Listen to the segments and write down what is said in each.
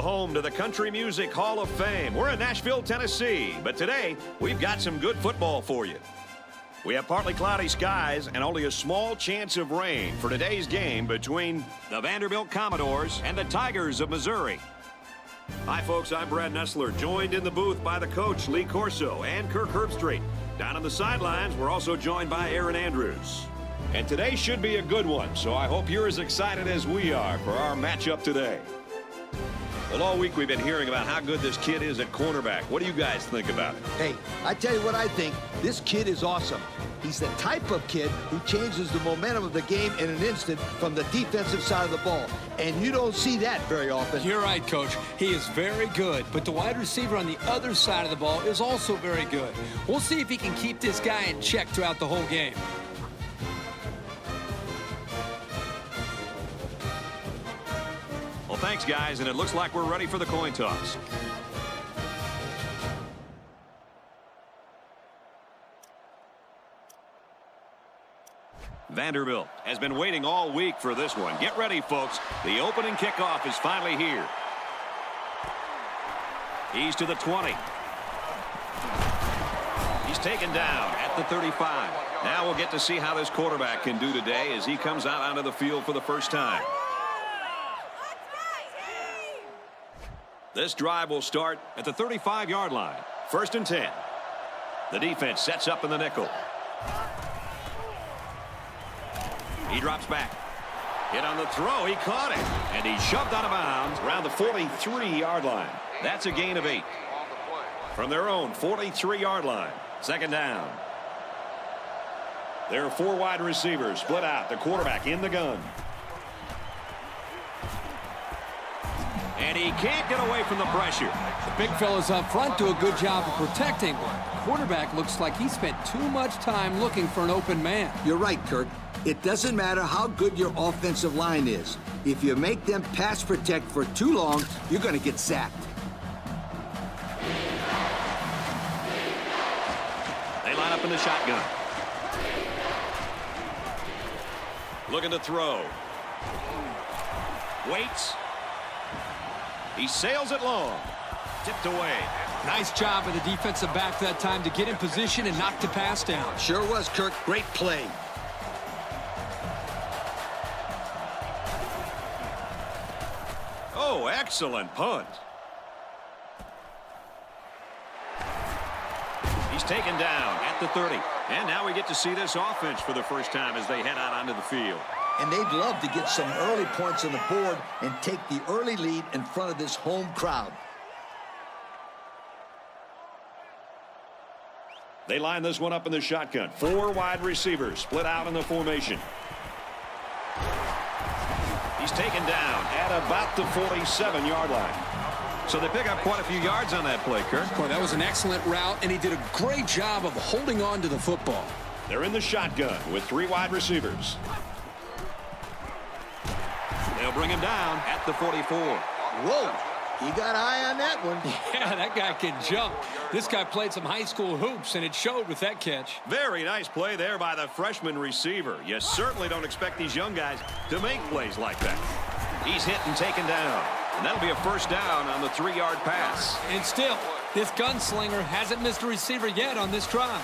the home to the Country Music Hall of Fame. We're in Nashville, Tennessee, but today we've got some good football for you. We have partly cloudy skies and only a small chance of rain for today's game between the Vanderbilt Commodores and the Tigers of Missouri. Hi, folks. I'm Brad Nessler, joined in the booth by the coach, Lee Corso, and Kirk Herbstreit. Down on the sidelines, we're also joined by Aaron Andrews. And today should be a good one, so I hope you're as excited as we are for our matchup today. Well, all week we've been hearing about how good this kid is at cornerback. What do you guys think about it? Hey, I tell you what I think. This kid is awesome. He's the type of kid who changes the momentum of the game in an instant from the defensive side of the ball. And you don't see that very often. You're right, Coach. He is very good, but the wide receiver on the other side of the ball is also very good. We'll see if he can keep this guy in check throughout the whole game. Well, thanks, guys, and it looks like we're ready for the coin toss. Vanderbilt has been waiting all week for this one. Get ready, folks. The opening kickoff is finally here. He's to the 20. He's taken down at the 35. Now we'll get to see how this quarterback can do today as he comes out onto the field for the first time. This drive will start at the 35-yard line. 1st and 10. The defense sets up in the nickel. He drops back. Hit on the throw. He caught it. And he's shoved out of bounds around the 43-yard line. That's a gain of 8. From their own 43-yard line. 2nd down. There are 4 wide receivers split out. The quarterback in the gun. And he can't get away from the pressure. The big fellas up front do a good job of protecting. The quarterback looks like he spent too much time looking for an open man. You're right, Kirk. It doesn't matter how good your offensive line is. If you make them pass protect for too long, you're going to get sacked. They line up in the shotgun. Looking to throw. Waits. He sails it long. Tipped away. Nice job of the defensive back that time to get in position and knock the pass down. Sure was, Kirk. Great play. Oh, excellent punt. He's taken down at the 30. And now we get to see this offense for the first time as they head out onto the field. And they'd love to get some early points on the board and take the early lead in front of this home crowd. They line this one up in the shotgun. 4 wide receivers split out in the formation. He's taken down at about the 47-yard line. So they pick up quite a few yards on that play, Kirk. Boy, that was an excellent route, and he did a great job of holding on to the football. They're in the shotgun with 3 wide receivers. They'll bring him down at the 44. Whoa, he got eye on that one. Yeah, that guy can jump. This guy played some high school hoops, and it showed with that catch. Very nice play there by the freshman receiver. You certainly don't expect these young guys to make plays like that. He's hit and taken down. And that'll be a 1st down on the 3-yard pass. And still, this gunslinger hasn't missed a receiver yet on this drive.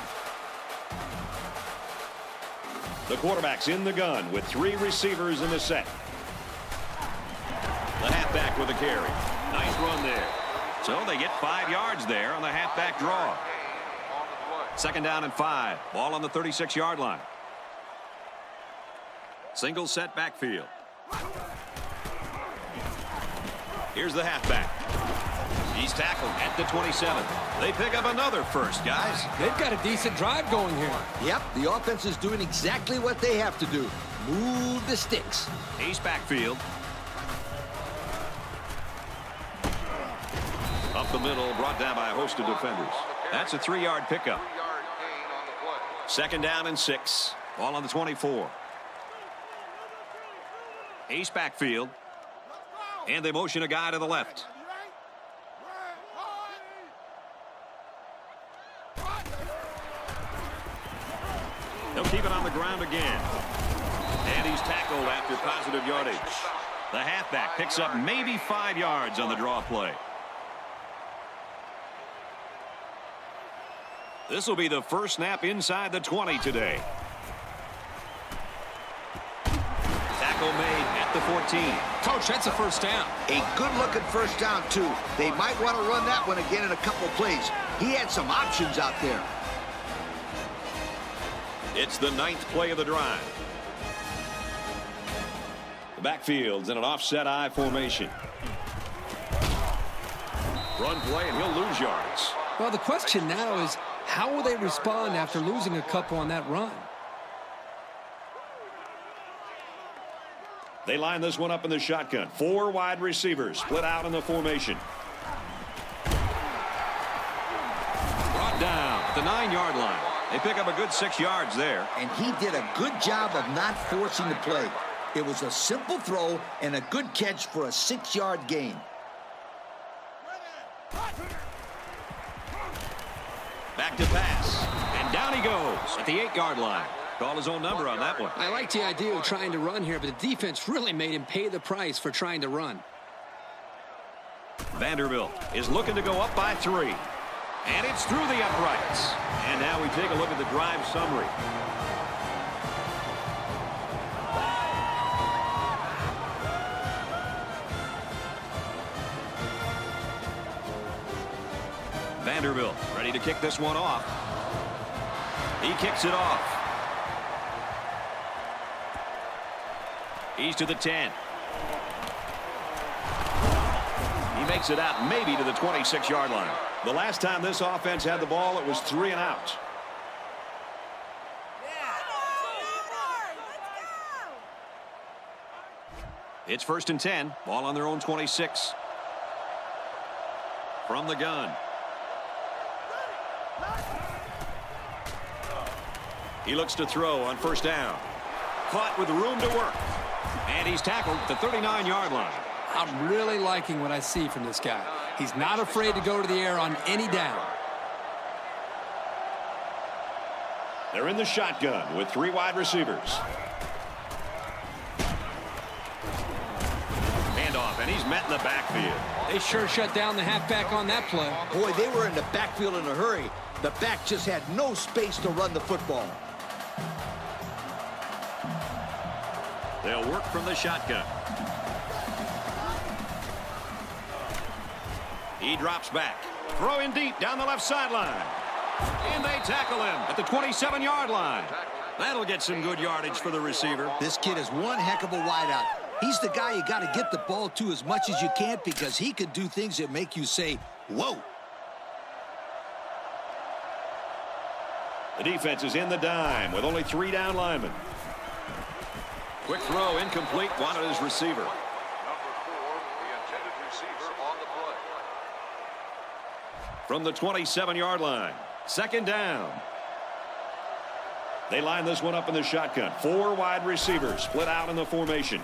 The quarterback's in the gun with 3 receivers in the set. The halfback with a carry. Nice run there. So they get 5 yards there on the halfback draw. 2nd down and 5. Ball on the 36-yard line. Single set backfield. Here's the halfback. He's tackled at the 27. They pick up another first, guys. They've got a decent drive going here. Yep, the offense is doing exactly what they have to do. Move the sticks. He's backfield. Up the middle, brought down by a host of defenders. That's a 3-yard pickup. 2nd down and 6. Ball on the 24. He's backfield. And they motion a guy to the left. They'll keep it on the ground again. And he's tackled after positive yardage. The halfback picks up maybe 5 yards on the draw play. This will be the first snap inside the 20 today. Tackle made at the 14. Coach, that's a first down. A good-looking first down, too. They might want to run that one again in a couple plays. He had some options out there. It's the 9th play of the drive. The backfield's in an offset I formation. Run play, and he'll lose yards. Well, the question now is, how will they respond after losing a couple on that run? They line this one up in the shotgun. 4 wide receivers split out in the formation. Brought down at the 9-yard line. They pick up a good 6 yards there. And he did a good job of not forcing the play. It was a simple throw and a good catch for a 6-yard gain. Back to pass. And down he goes at the 8-yard line. Call his own number on that one. I like the idea of trying to run here, but the defense really made him pay the price for trying to run. Vanderbilt is looking to go up by 3. And it's through the uprights. And now we take a look at the drive summary. Vanderbilt ready to kick this one off. He kicks it off. He's to the 10. He makes it out maybe to the 26-yard line. The last time this offense had the ball, it was 3 and out. It's 1st and 10. Ball on their own 26. From the gun. He looks to throw on 1st down. Caught with room to work. And he's tackled at the 39-yard line. I'm really liking what I see from this guy. He's not afraid to go to the air on any down. They're in the shotgun with 3 wide receivers. Handoff, and he's met in the backfield. They sure shut down the halfback on that play. Boy, they were in the backfield in a hurry. The back just had no space to run the football. They'll work from the shotgun. He drops back. Throw in deep down the left sideline. And they tackle him at the 27-yard line. That'll get some good yardage for the receiver. This kid is one heck of a wideout. He's the guy you got to get the ball to as much as you can because he can do things that make you say, whoa. The defense is in the dime with only 3 down linemen. Quick throw, incomplete, wanted his receiver. Number 4, the intended receiver on the play. From the 27-yard line, 2nd down. They line this one up in the shotgun. 4 wide receivers split out in the formation.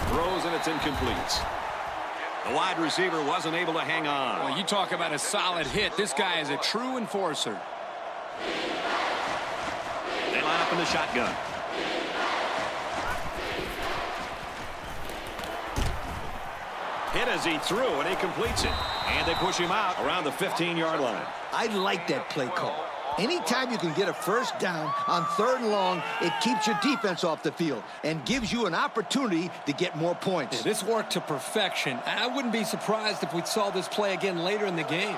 Throws and it's incomplete. The wide receiver wasn't able to hang on. Well, you talk about a solid hit. This guy is a true enforcer. They line up in the shotgun. Hit as he threw, and he completes it. And they push him out around the 15-yard line. I like that play call. Anytime you can get a first down on 3rd and long, it keeps your defense off the field and gives you an opportunity to get more points. Yeah, this worked to perfection. I wouldn't be surprised if we saw this play again later in the game.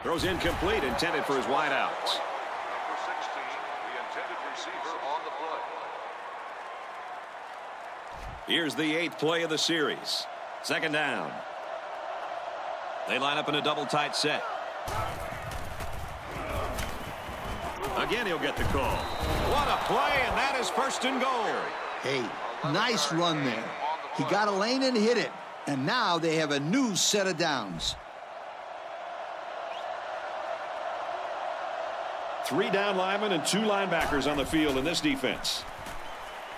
Throws incomplete, intended for his wideouts. Number 16, the intended receiver on the play. Here's the 8th play of the series. 2nd down. They line up in a double tight set. Again, he'll get the call. What a play, and that is 1st and goal. Hey, nice run there. He got a lane and hit it. And now they have a new set of downs. 3 down linemen and 2 linebackers on the field in this defense.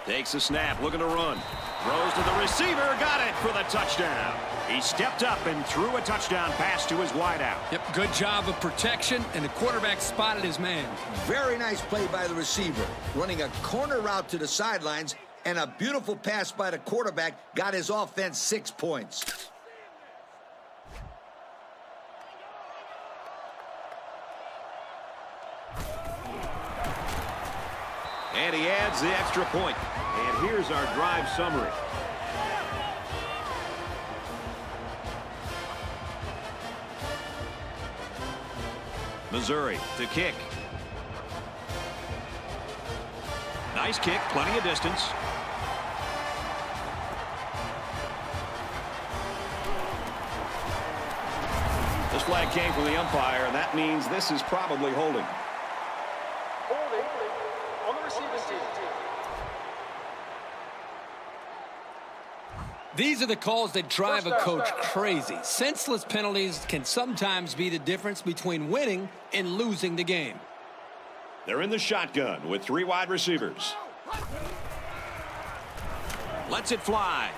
Takes a snap, looking to run. Throws to the receiver, got it for the touchdown. He stepped up and threw a touchdown pass to his wideout. Yep, good job of protection, and the quarterback spotted his man. Very nice play by the receiver, running a corner route to the sidelines, and a beautiful pass by the quarterback got his offense 6 points. And he adds the extra point. And here's our drive summary. Missouri to kick. Nice kick, plenty of distance. This flag came from the umpire, and that means this is probably holding. Holding on the receiving team. These are the calls that drive a coach crazy. Senseless penalties can sometimes be the difference between winning and losing the game. They're in the shotgun with 3 wide receivers. Lets it fly.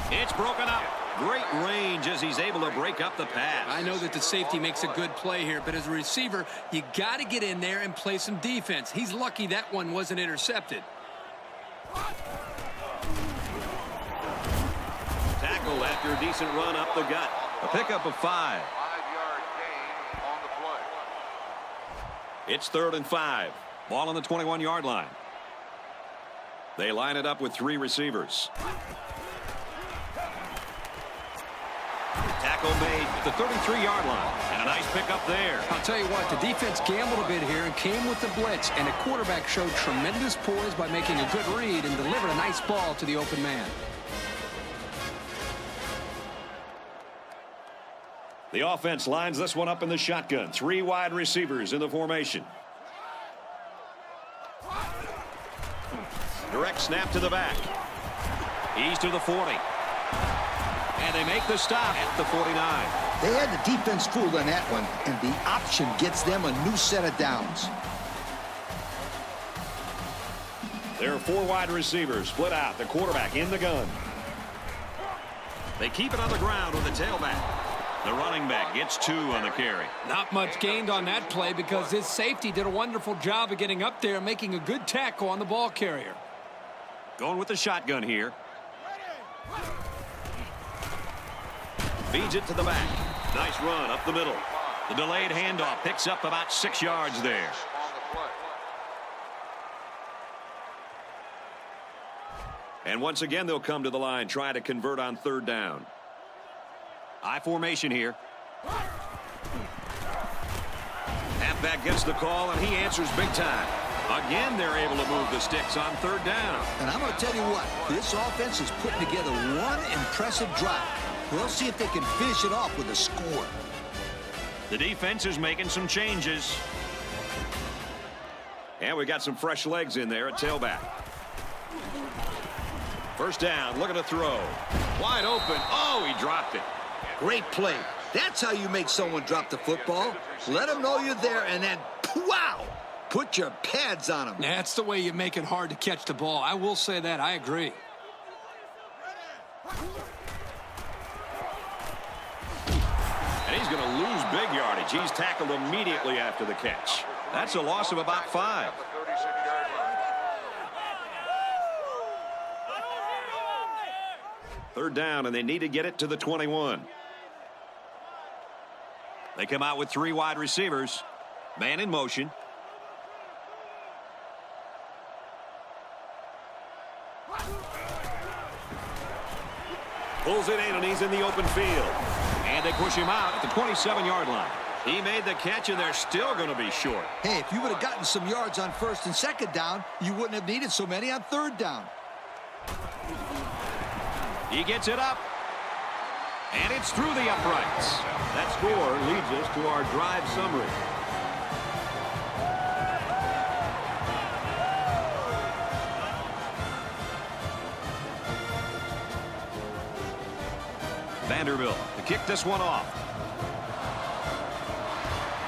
It's broken up. Great range as he's able to break up the pass. I know that the safety makes a good play here, but as a receiver, you got to get in there and play some defense. He's lucky that one wasn't intercepted. Tackled after a decent run up the gut. A pickup of 5. 5-yard gain on the play. It's 3rd and 5. Ball on the 21-yard line. They line it up with 3 receivers. Tackle made at the 33-yard line. And a nice pickup there. I'll tell you what, the defense gambled a bit here and came with the blitz, and the quarterback showed tremendous poise by making a good read and delivered a nice ball to the open man. The offense lines this one up in the shotgun. 3 wide receivers in the formation. Direct snap to the back. He's to the 40. And they make the stop at the 49. They had the defense fooled on that one, and the option gets them a new set of downs. There are 4 wide receivers split out. The quarterback in the gun. They keep it on the ground with the tailback. The running back gets 2 on the carry. Not much gained on that play because his safety did a wonderful job of getting up there and making a good tackle on the ball carrier. Going with the shotgun here. Feeds it to the back. Nice run up the middle. The delayed handoff picks up about 6 yards there. On the play. And once again, they'll come to the line, trying to convert on 3rd down. I formation here. Halfback gets the call, and he answers big time. Again, they're able to move the sticks on 3rd down. And I'm going to tell you what, this offense is putting together one impressive drive. We'll see if they can finish it off with a score. The defense is making some changes. And we got some fresh legs in there at tailback. 1st down, looking to throw. Wide open. Oh, he dropped it. Great play. That's how you make someone drop the football. Let them know you're there, and then, wow, put your pads on them. That's the way you make it hard to catch the ball. I will say that. I agree. And he's going to lose big yardage. He's tackled immediately after the catch. That's a loss of about 5. The 36-yard line. 3rd down, and they need to get it to the 21. They come out with 3 wide receivers. Man in motion. Pulls it in, and he's in the open field. And they push him out at the 27-yard line. He made the catch, and they're still going to be short. Hey, if you would have gotten some yards on 1st and 2nd down, you wouldn't have needed so many on 3rd down. He gets it up. And it's through the uprights. That score leads us to our drive summary. Vanderbilt to kick this one off.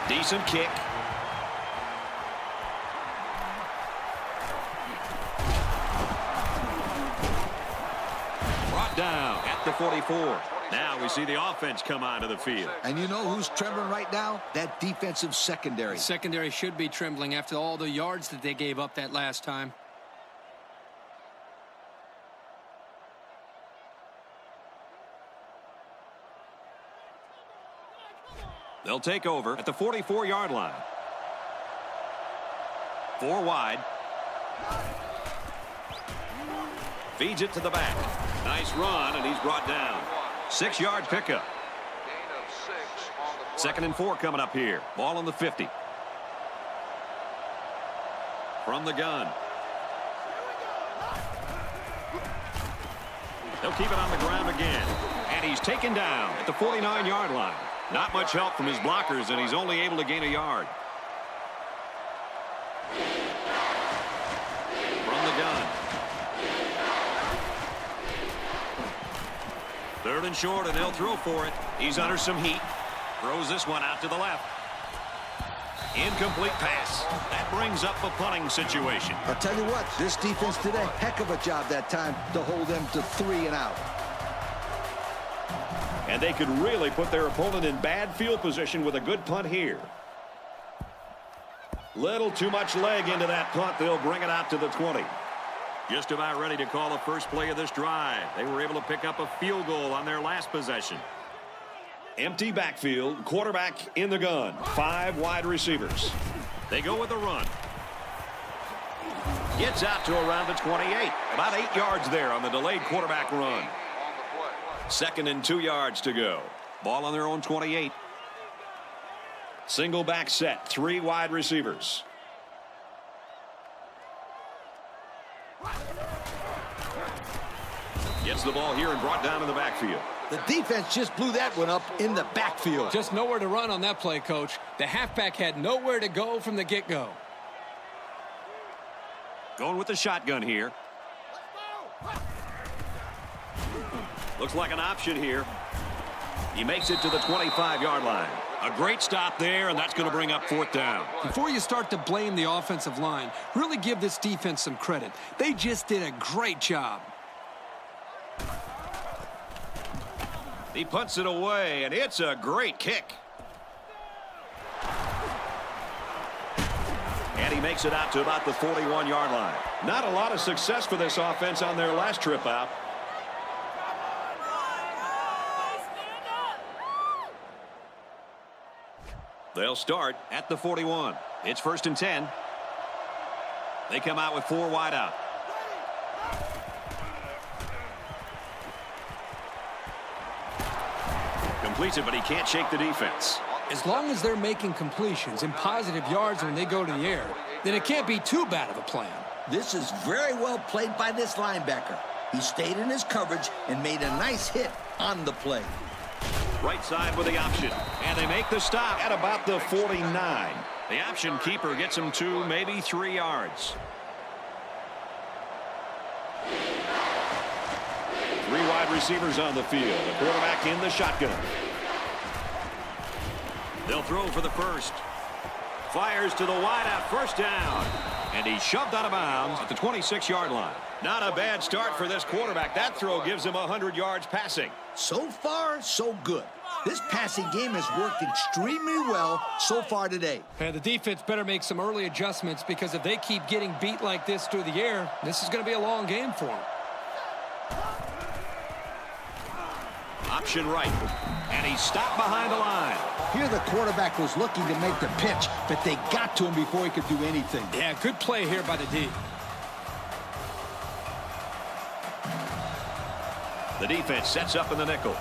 Decent kick. Brought down at the 44. Now we see the offense come onto the field. And you know who's trembling right now? That defensive secondary. The secondary should be trembling after all the yards that they gave up that last time. They'll take over at the 44-yard line. 4 wide. Feeds it to the back. Nice run, and he's brought down. 6-yard pickup. Gain of 6 on the play. 2nd and 4 coming up here. Ball on the 50. From the gun. They'll keep it on the ground again. And he's taken down at the 49-yard line. Not much help from his blockers, and he's only able to gain a yard. From the gun. 3rd and short, and they'll throw for it. He's under some heat. Throws this one out to the left. Incomplete pass. That brings up a punting situation. I'll tell you what, this defense did a heck of a job that time to hold them to 3 and out. And they could really put their opponent in bad field position with a good punt here. Little too much leg into that punt. They'll bring it out to the 20. Just about ready to call the first play of this drive. They were able to pick up a field goal on their last possession. Empty backfield, quarterback in the gun. 5 wide receivers. They go with a run. Gets out to around the 28. About 8 yards there on the delayed quarterback run. 2nd and 2 yards to go. Ball on their own 28. Single back set. 3 wide receivers. Gets the ball here and brought down in the backfield. The defense just blew that one up in the backfield. Just nowhere to run on that play, Coach. The halfback had nowhere to go from the get-go. Going with the shotgun here. Looks like an option here. He makes it to the 25-yard line. A great stop there, and that's going to bring up 4th down. Before you start to blame the offensive line, really give this defense some credit. They just did a great job. He punts it away, and it's a great kick. And he makes it out to about the 41-yard line. Not a lot of success for this offense on their last trip out. They'll start at the 41. It's 1st and 10. They come out with 4 wide out. Completes it, but he can't shake the defense. As long as they're making completions and positive yards when they go to the air, then it can't be too bad of a plan. This is very well played by this linebacker. He stayed in his coverage and made a nice hit on the play. Right side with the option. And they make the stop at about the 49. The option keeper gets him 2, maybe 3 yards. 3 wide receivers on the field. The quarterback in the shotgun. They'll throw for the first. Fires to the wideout, 1st down. And he's shoved out of bounds at the 26-yard line. Not a bad start for this quarterback. That throw gives him 100 yards passing. So far, so good. This passing game has worked extremely well so far today. And the defense better make some early adjustments, because if they keep getting beat like this through the air, this is going to be a long game for them. Option right. And he's stopped behind the line. Here the quarterback was looking to make the pitch, but they got to him before he could do anything. Yeah, good play here by the D. The defense sets up in the nickel.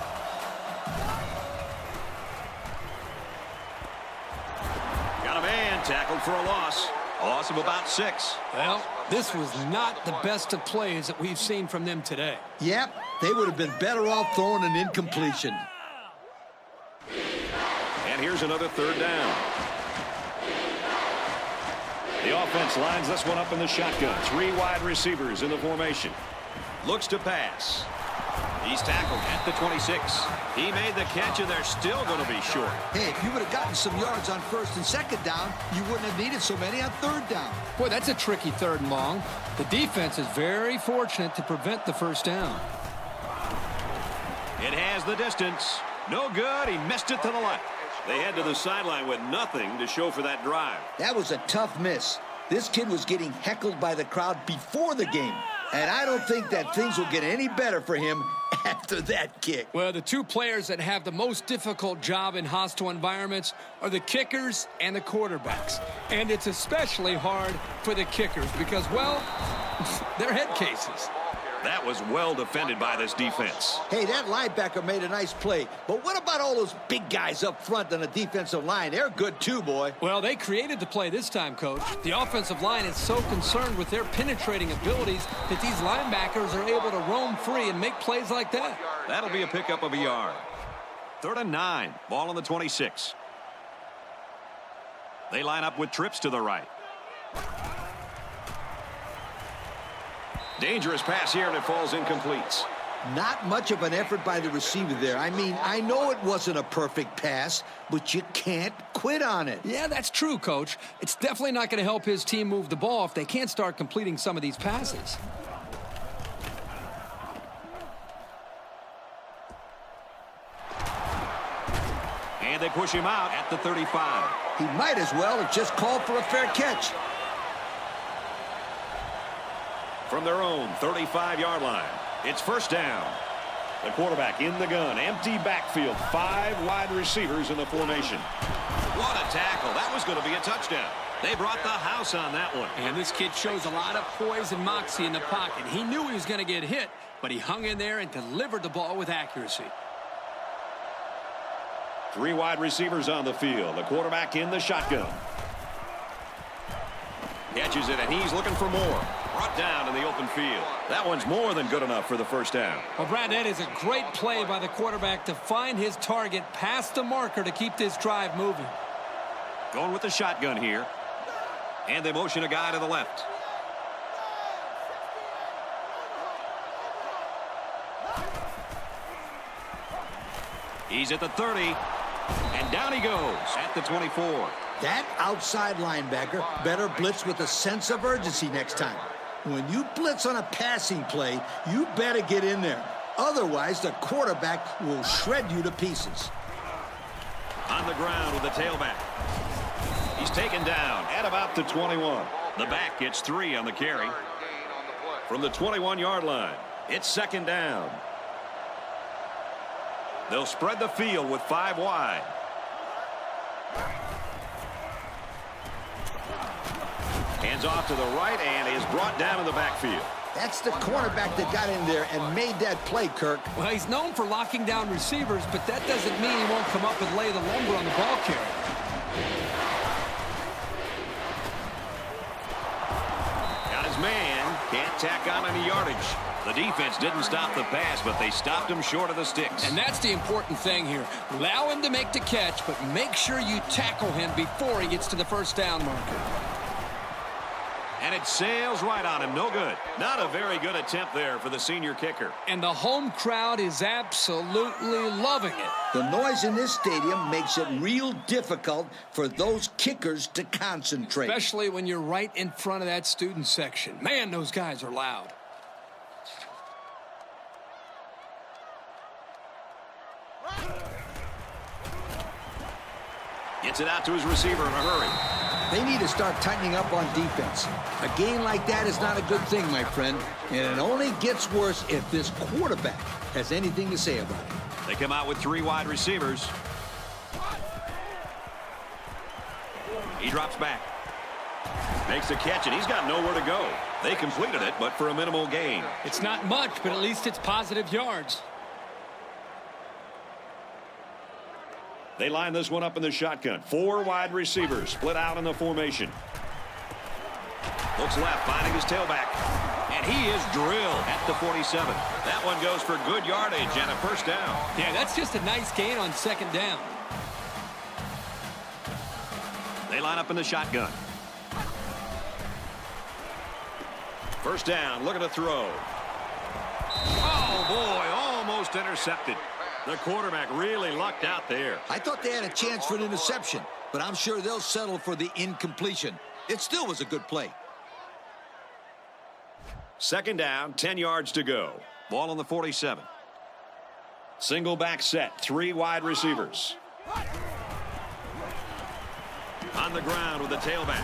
Got a man tackled for a loss. A loss of about 6. Well, this was not the best of plays that we've seen from them today. Yep, they would have been better off throwing an incompletion. And here's another 3rd down. The offense lines this one up in the shotgun. 3 wide receivers in the formation. Looks to pass. He's tackled at the 26. He made the catch, and they're still going to be short. Hey, if you would have gotten some yards on 1st and 2nd down, you wouldn't have needed so many on 3rd down. Boy, that's a tricky 3rd and long. The defense is very fortunate to prevent the 1st down. It has the distance. No good. He missed it to the left. They head to the sideline with nothing to show for that drive. That was a tough miss. This kid was getting heckled by the crowd before the game. And I don't think that things will get any better for him after that kick. Well, the two players that have the most difficult job in hostile environments are the kickers and the quarterbacks. And it's especially hard for the kickers because, well, they're head cases. That was well defended by this defense. Hey, that linebacker made a nice play. But what about all those big guys up front on the defensive line? They're good too, boy. Well, they created the play this time, Coach. The offensive line is so concerned with their penetrating abilities that these linebackers are able to roam free and make plays like that. That'll be a pickup of a yard. 3rd and 9. Ball on the 26. They line up with trips to the right. Dangerous pass here, and it falls incomplete. Not much of an effort by the receiver there. I mean, I know it wasn't a perfect pass, but you can't quit on it. Yeah, that's true, Coach. It's definitely not going to help his team move the ball if they can't start completing some of these passes. And they push him out at the 35. He might as well have just called for a fair catch. From their own 35-yard line, it's 1st down. The quarterback in the gun, empty backfield, 5 wide receivers in the formation. What a tackle. That was going to be a touchdown. They brought the house on that one. And this kid shows a lot of poise and moxie in the pocket. He knew he was going to get hit, but he hung in there and delivered the ball with accuracy. 3 wide receivers on the field. The quarterback in the shotgun. Catches it, and he's looking for more. Brought down in the open field. That one's more than good enough for the 1st down. Well, Brad, that is a great play by the quarterback to find his target past the marker to keep this drive moving. Going with the shotgun here. And they motion a guy to the left. He's at the 30. And down he goes at the 24. That outside linebacker better blitz with a sense of urgency next time. When you blitz on a passing play, you better get in there. Otherwise, the quarterback will shred you to pieces. On the ground with the tailback. He's taken down at about the 21. The back gets 3 on the carry. From the 21-yard line, it's 2nd down. They'll spread the field with 5 wide. Hands off to the right and is brought down in the backfield. That's the cornerback that got in there and made that play, Kirk. Well, he's known for locking down receivers, but that doesn't mean he won't come up and lay the lumber on the ball carrier. Got his man. Can't tack on any yardage. The defense didn't stop the pass, but they stopped him short of the sticks. And that's the important thing here. Allow him to make the catch, but make sure you tackle him before he gets to the 1st down marker. And it sails right on him. No good. Not a very good attempt there for the senior kicker. And the home crowd is absolutely loving it. The noise in this stadium makes it real difficult for those kickers to concentrate. Especially when you're right in front of that student section. Man, those guys are loud. Gets it out to his receiver in a hurry. They need to start tightening up on defense. A game like that is not a good thing, my friend. And it only gets worse if this quarterback has anything to say about it. They come out with 3 wide receivers. He drops back. Makes the catch, and he's got nowhere to go. They completed it, but for a minimal gain. It's not much, but at least it's positive yards. They line this one up in the shotgun. 4 wide receivers split out in the formation. Looks left, finding his tailback. And he is drilled at the 47. That one goes for good yardage and a 1st down. Yeah, that's just a nice gain on 2nd down. They line up in the shotgun. 1st down, looking to throw. Oh, boy, almost intercepted. The quarterback really lucked out there. I thought they had a chance for an interception, but I'm sure they'll settle for the incompletion. It still was a good play. 2nd down, 10 yards to go. Ball on the 47. Single back set, 3 wide receivers. On the ground with the tailback.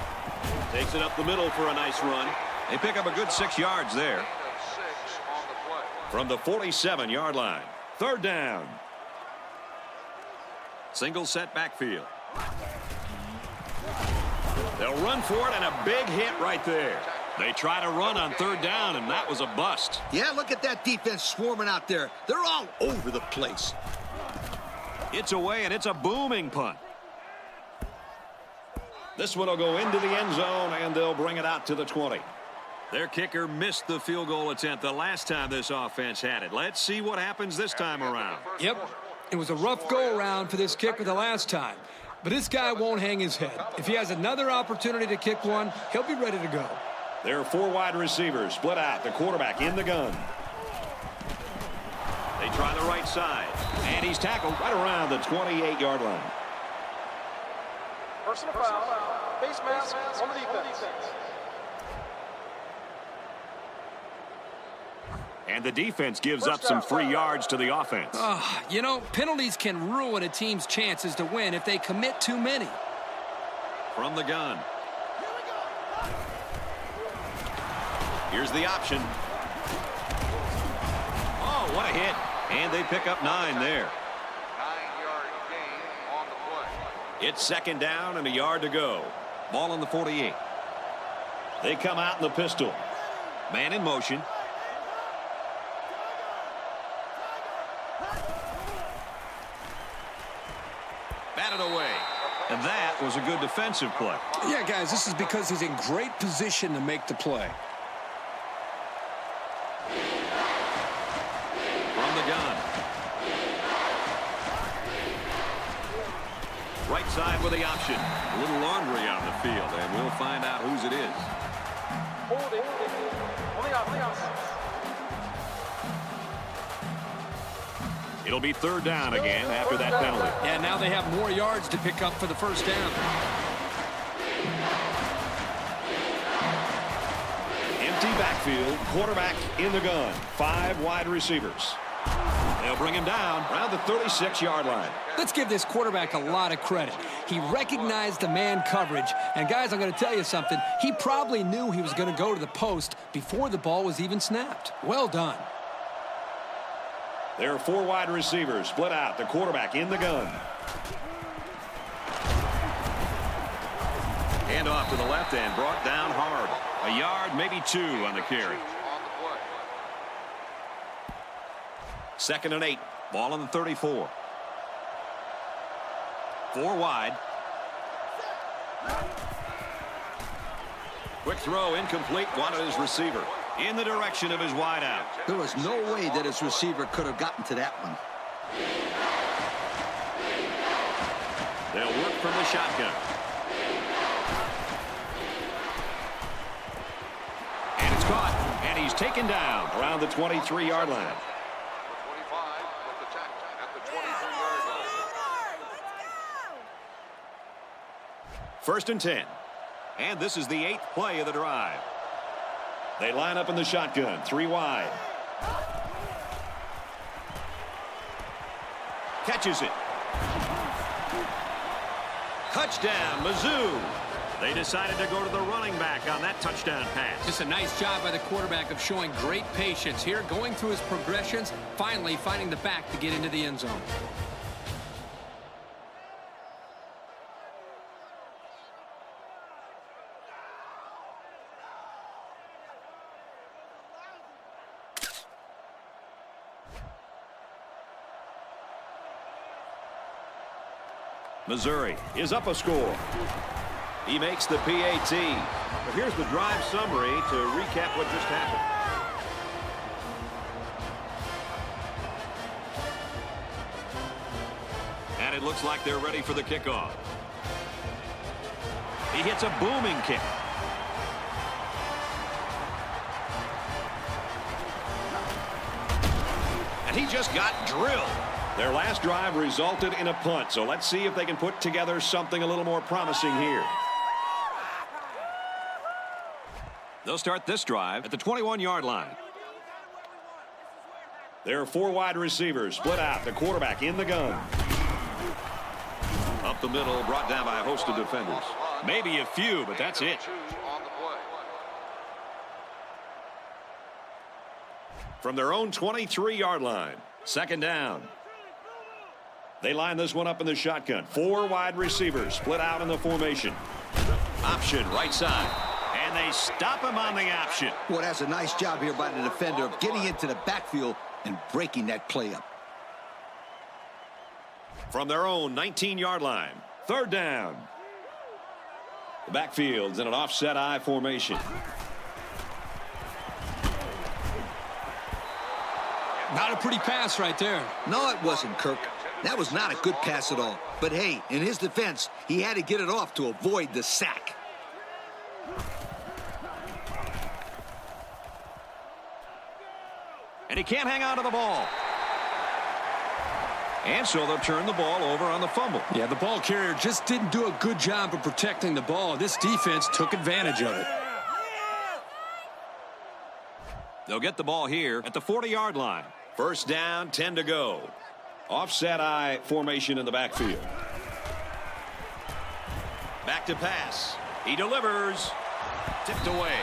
Takes it up the middle for a nice run. They pick up a good 6 yards there. From the 47-yard line. 3rd down. Single set backfield. They'll run for it, and a big hit right there. They try to run on 3rd down, and that was a bust. Yeah, look at that defense swarming out there. They're all over the place. It's away, and it's a booming punt. This one will go into the end zone, and they'll bring it out to the 20. Their kicker missed the field goal attempt the last time this offense had it. Let's see what happens this time around. Yep, it was a rough go-around for this kicker the last time. But this guy won't hang his head. If he has another opportunity to kick one, he'll be ready to go. There are 4 wide receivers split out. The quarterback in the gun. They try the right side. And he's tackled right around the 28-yard line. Personal foul. Face mask on the defense. And the defense gives up some free yards to the offense. You know, penalties can ruin a team's chances to win if they commit too many. From the gun. Here's the option. Oh, what a hit. And they pick up 9 there. 9-yard gain on the play. It's 2nd down and a yard to go. Ball on the 48. They come out in the pistol. Man in motion. Batted away. And that was a good defensive play. Yeah, guys, this is because he's in great position to make the play. From the gun. Right side with the option. A little laundry on the field, and we'll find out whose it is. Holding. On the outside. It'll be 3rd down again after that penalty. Yeah, now they have more yards to pick up for the 1st down. Empty backfield, quarterback in the gun. 5 wide receivers. They'll bring him down around the 36-yard line. Let's give this quarterback a lot of credit. He recognized the man coverage. And, guys, I'm going to tell you something. He probably knew he was going to go to the post before the ball was even snapped. Well done. There are 4 wide receivers split out. The quarterback in the gun. Hand off to the left and brought down hard. A yard, maybe 2 on the carry. 2nd and 8. Ball on the 34. 4 wide. Quick throw, incomplete. Wanted his receiver in the direction of his wideout. There was no way that his receiver could have gotten to that one. They'll work from the shotgun. And it's caught. And he's taken down around the 23-yard line. 25 with the tackle at the 23-yard line. 1st and 10. And this is the 8th play of the drive. They line up in the shotgun, 3 wide. Catches it. Touchdown, Mizzou. They decided to go to the running back on that touchdown pass. Just a nice job by the quarterback of showing great patience here, going through his progressions, finally finding the back to get into the end zone. Missouri is up a score. He makes the PAT. But here's the drive summary to recap what just happened. And it looks like they're ready for the kickoff. He hits a booming kick. And he just got drilled. Their last drive resulted in a punt, so let's see if they can put together something a little more promising here. They'll start this drive at the 21-yard line. There are 4 wide receivers split out. The quarterback in the gun. Up the middle, brought down by a host of defenders. Maybe a few, but that's it. From their own 23-yard line, second down. They line this one up in the shotgun. 4 wide receivers split out in the formation. Option right side. And they stop him on the option. Boy, that's a nice job here by the defender of getting into the backfield and breaking that play up. From their own 19-yard line, third down. The backfield's in an offset I formation. Not a pretty pass right there. No, it wasn't, Kirk. That was not a good pass at all. But hey, in his defense, he had to get it off to avoid the sack. And he can't hang on to the ball. And so they'll turn the ball over on the fumble. Yeah, the ball carrier just didn't do a good job of protecting the ball. This defense took advantage of it. They'll get the ball here at the 40-yard line. First down, 10 to go. Offset I formation in the backfield. Back to pass. He delivers. Tipped away.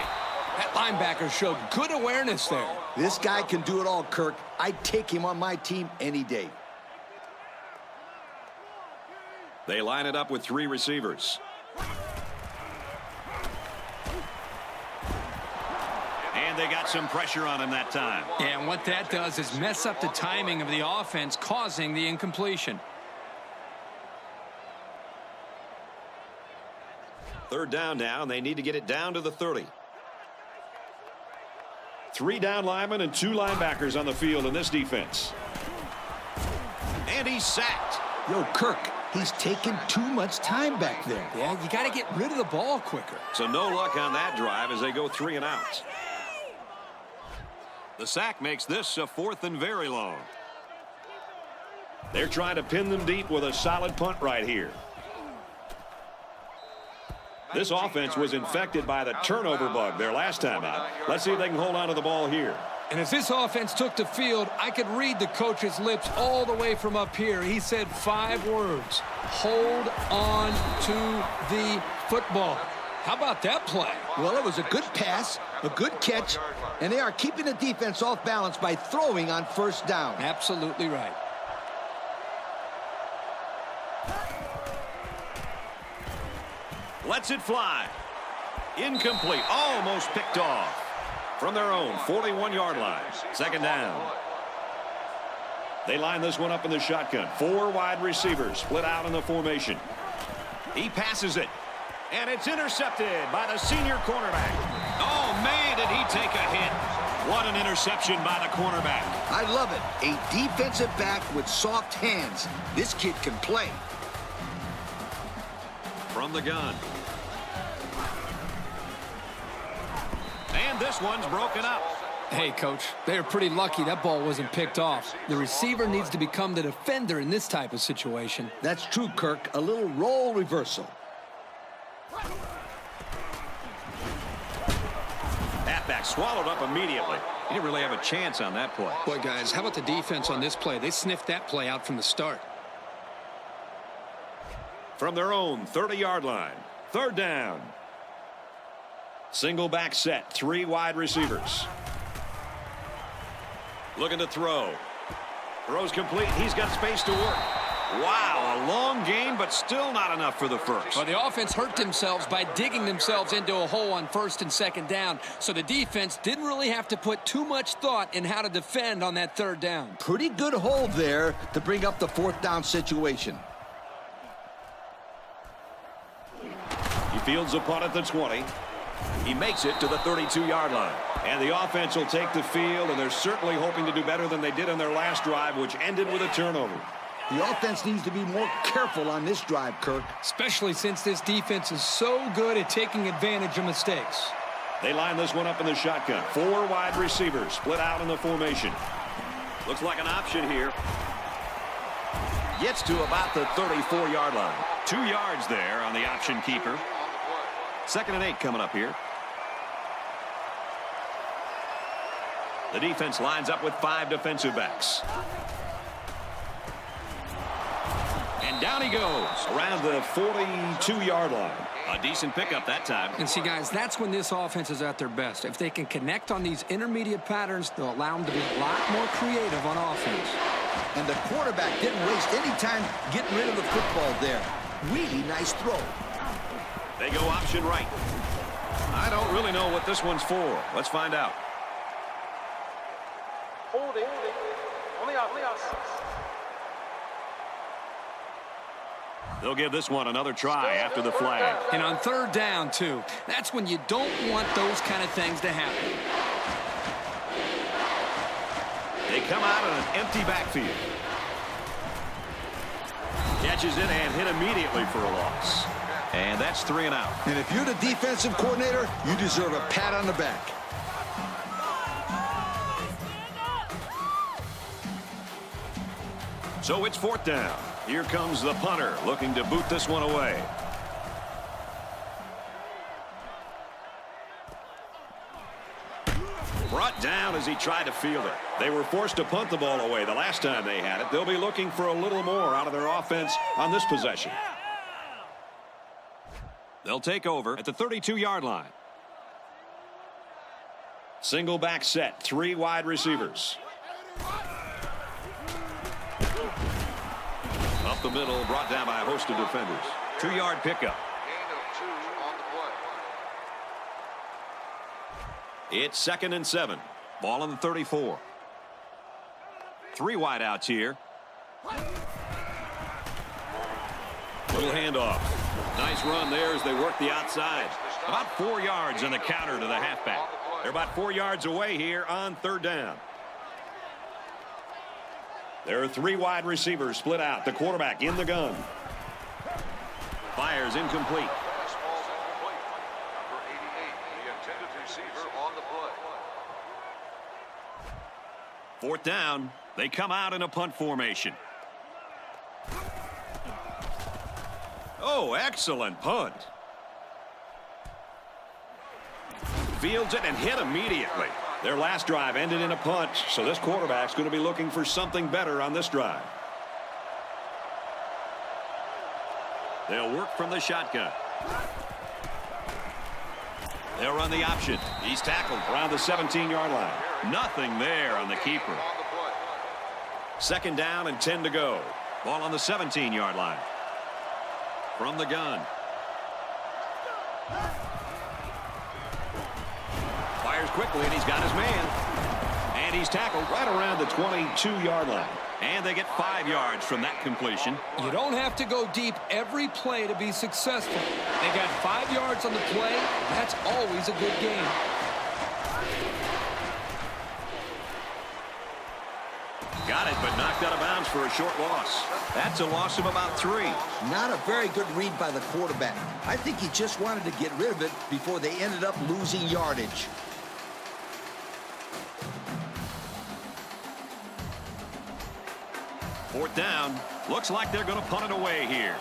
That linebacker showed good awareness there. This guy can do it all, Kirk. I'd take him on my team any day. They line it up with 3 receivers. And they got some pressure on him that time. And what that does is mess up the timing of the offense, causing the incompletion. Third down now, and they need to get it down to the 30. 3 down linemen and 2 linebackers on the field in this defense. And he's sacked. Yo, Kirk, he's taking too much time back there. Yeah, you got to get rid of the ball quicker. So no luck on that drive as they go 3 and out. The sack makes this a 4th and very long. They're trying to pin them deep with a solid punt right here. This offense was infected by the turnover bug their last time out. Let's see if they can hold on to the ball here. And as this offense took the field, I could read the coach's lips all the way from up here. He said 5 words: hold on to the football. How about that play? Well, it was a good pass, a good catch, and they are keeping the defense off balance by throwing on first down. Absolutely right. Lets it fly. Incomplete. Almost picked off. From their own 41-yard line. Second down. They line this one up in the shotgun. 4 wide receivers split out in the formation. He passes it. And it's intercepted by the senior cornerback. Oh, man, did he take a hit. What an interception by the cornerback. I love it. A defensive back with soft hands. This kid can play. From the gun. And this one's broken up. Hey, Coach, they're pretty lucky that ball wasn't picked off. The receiver needs to become the defender in this type of situation. That's true, Kirk. A little role reversal. Halfback swallowed up immediately. He didn't really have a chance on that play. Boy, guys, how about the defense on this play? They sniffed that play out from the start. From their own 30-yard line. Third down. Single back set. 3 wide receivers. Looking to throw. Throws complete. He's got space to work. Wow, a long game, but still not enough for the first. Well, the offense hurt themselves by digging themselves into a hole on first and second down. So the defense didn't really have to put too much thought in how to defend on that third down. Pretty good hold there to bring up the 4th down situation. He fields a punt at the 20. He makes it to the 32-yard line. And the offense will take the field, and they're certainly hoping to do better than they did on their last drive, which ended with a turnover. The offense needs to be more careful on this drive, Kirk. Especially since this defense is so good at taking advantage of mistakes. They line this one up in the shotgun. 4 wide receivers split out in the formation. Looks like an option here. Gets to about the 34-yard line. 2 yards there on the option keeper. 2nd and 8 coming up here. The defense lines up with 5 defensive backs. And down he goes around the 42-yard line. A decent pickup that time. And see, guys, that's when this offense is at their best. If they can connect on these intermediate patterns, they'll allow them to be a lot more creative on offense. And the quarterback didn't waste any time getting rid of the football there. Really nice throw. They go option right. I don't really know what this one's for. Let's find out. Holding. On the outside. They'll give this one another try after the flag. And on third down, too. That's when you don't want those kind of things to happen. They come out in an empty backfield. Catches it and hit immediately for a loss. And that's 3 and out. And if you're the defensive coordinator, you deserve a pat on the back. So it's 4th down. Here comes the punter looking to boot this one away. Brought down as he tried to field it. They were forced to punt the ball away the last time they had it. They'll be looking for a little more out of their offense on this possession. They'll take over at the 32-yard line. Single back set, 3 wide receivers. Up the middle, brought down by a host of defenders. 2-yard pickup. Gain of 2 on the play. It's 2nd and 7. Ball on the 34. 3 wide outs here. Little handoff. Nice run there as they work the outside. About 4 yards in the counter to the halfback. They're about 4 yards away here on 3rd down. There are 3 wide receivers split out. The quarterback in the gun. Fires incomplete. Pass ball's incomplete. Number 88, the intended receiver on the play. 4th down. They come out in a punt formation. Oh, excellent punt. Fields it and hit immediately. Their last drive ended in a punt, so this quarterback's going to be looking for something better on this drive. They'll work from the shotgun. They'll run the option. He's tackled around the 17-yard line. Nothing there on the keeper. 2nd down and 10 to go. Ball on the 17-yard line. From the gun. Fires quickly, and he's got his man. And he's tackled right around the 22-yard line. And they get 5 yards from that completion. You don't have to go deep every play to be successful. They got 5 yards on the play. That's always a good game. Got it, but knocked out of bounds for a short loss. That's a loss of about 3. Not a very good read by the quarterback. I think he just wanted to get rid of it before they ended up losing yardage. Fourth down. Looks like they're going to punt it away here.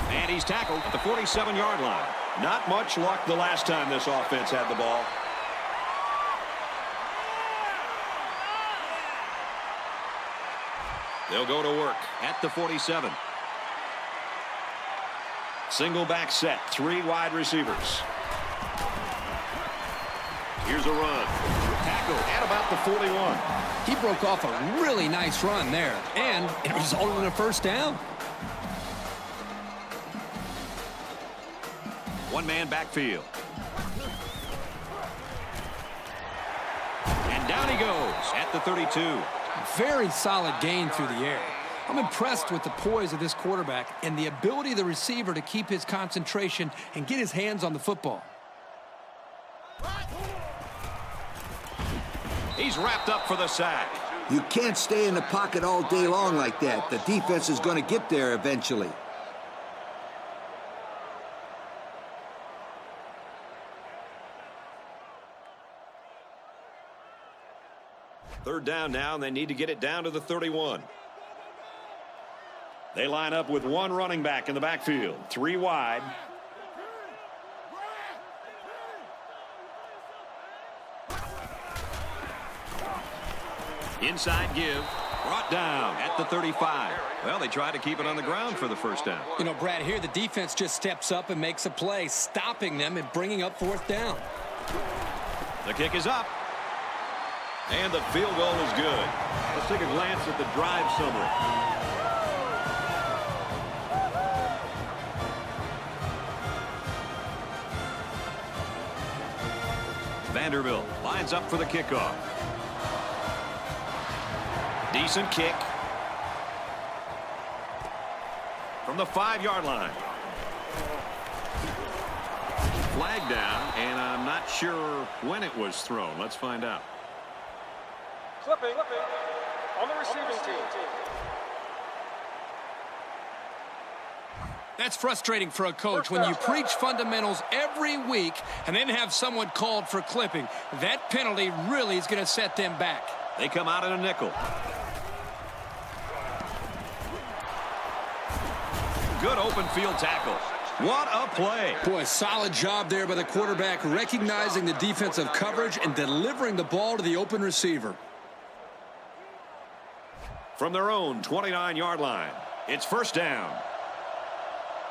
And he's tackled at the 47-yard line. Not much luck the last time this offense had the ball. They'll go to work at the 47. Single back set, 3 wide receivers. Here's a run. Tackle at about the 41. He broke off a really nice run there, and it resulted in a first down. One-man backfield. And down he goes at the 32. Very solid gain through the air. I'm impressed with the poise of this quarterback and the ability of the receiver to keep his concentration and get his hands on the football. He's wrapped up for the sack. You can't stay in the pocket all day long like that. The defense is going to get there eventually. Third down now, and they need to get it down to the 31. They line up with one running back in the backfield. 3 wide. Inside give. Brought down at the 35. Well, they tried to keep it on the ground for the first down. You know, Brad, here the defense just steps up and makes a play, stopping them and bringing up fourth down. The kick is up. And the field goal is good. Let's take a glance at the drive summary. Vanderbilt lines up for the kickoff. Decent kick. From the 5-yard line. Flag down, and I'm not sure when it was thrown. Let's find out. Flipping on the receiving team. That's frustrating for a coach when you preach fundamentals every week and then have someone called for clipping. That penalty really is going to set them back. They come out in a nickel. Good open field tackle. What a play. Boy, solid job there by the quarterback, recognizing the defensive coverage and delivering the ball to the open receiver. From their own 29-yard line, it's first down.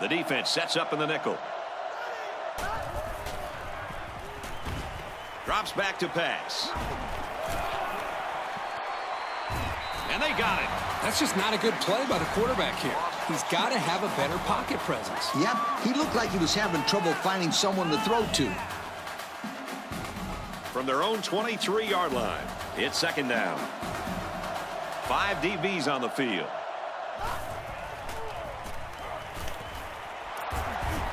The defense sets up in the nickel. Drops back to pass. And they got it. That's just not a good play by the quarterback here. He's got to have a better pocket presence. Yep, he looked like he was having trouble finding someone to throw to. From their own 23-yard line, it's second down. 5 DBs on the field.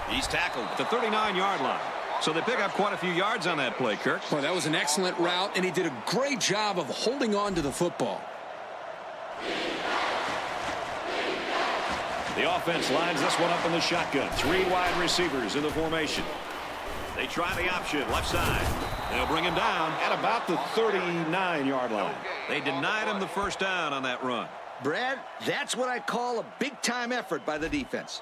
He's tackled at the 39-yard line. So they pick up quite a few yards on that play, Kirk. Well, that was an excellent route, and he did a great job of holding on to the football. The offense lines this one up in the shotgun. 3 wide receivers in the formation. They try the option, left side. They'll bring him down at about the 39-yard line. They denied him the first down on that run. Brad, that's what I call a big-time effort by the defense.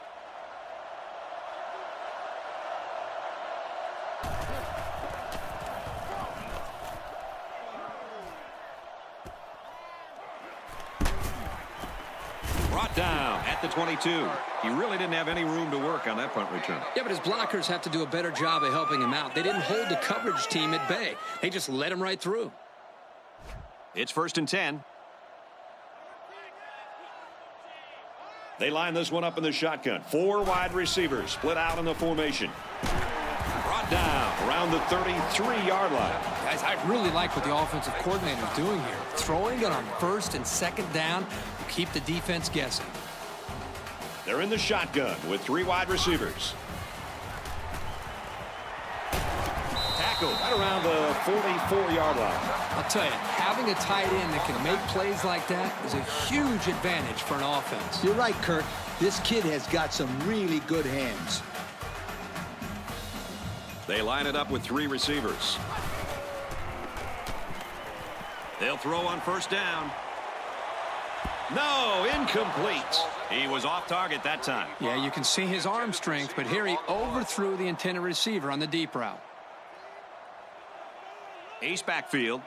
Brought down at the 22. He really didn't have any room to work on that punt return. Yeah, but his blockers have to do a better job of helping him out. They didn't hold the coverage team at bay. They just let him right through. It's first and 10. They line this one up in the shotgun. 4 wide receivers split out in the formation. Brought down around the 33-yard line. Guys, I really like what the offensive coordinator is doing here. Throwing it on first and second down will keep the defense guessing. They're in the shotgun with 3 wide receivers. Tackled right around the 44-yard line. I'll tell you, having a tight end that can make plays like that is a huge advantage for an offense. You're right, Kirk. This kid has got some really good hands. They line it up with 3 receivers. They'll throw on first down. No, incomplete. He was off target that time. Yeah, you can see his arm strength, but here he overthrew the intended receiver on the deep route. Ace backfield.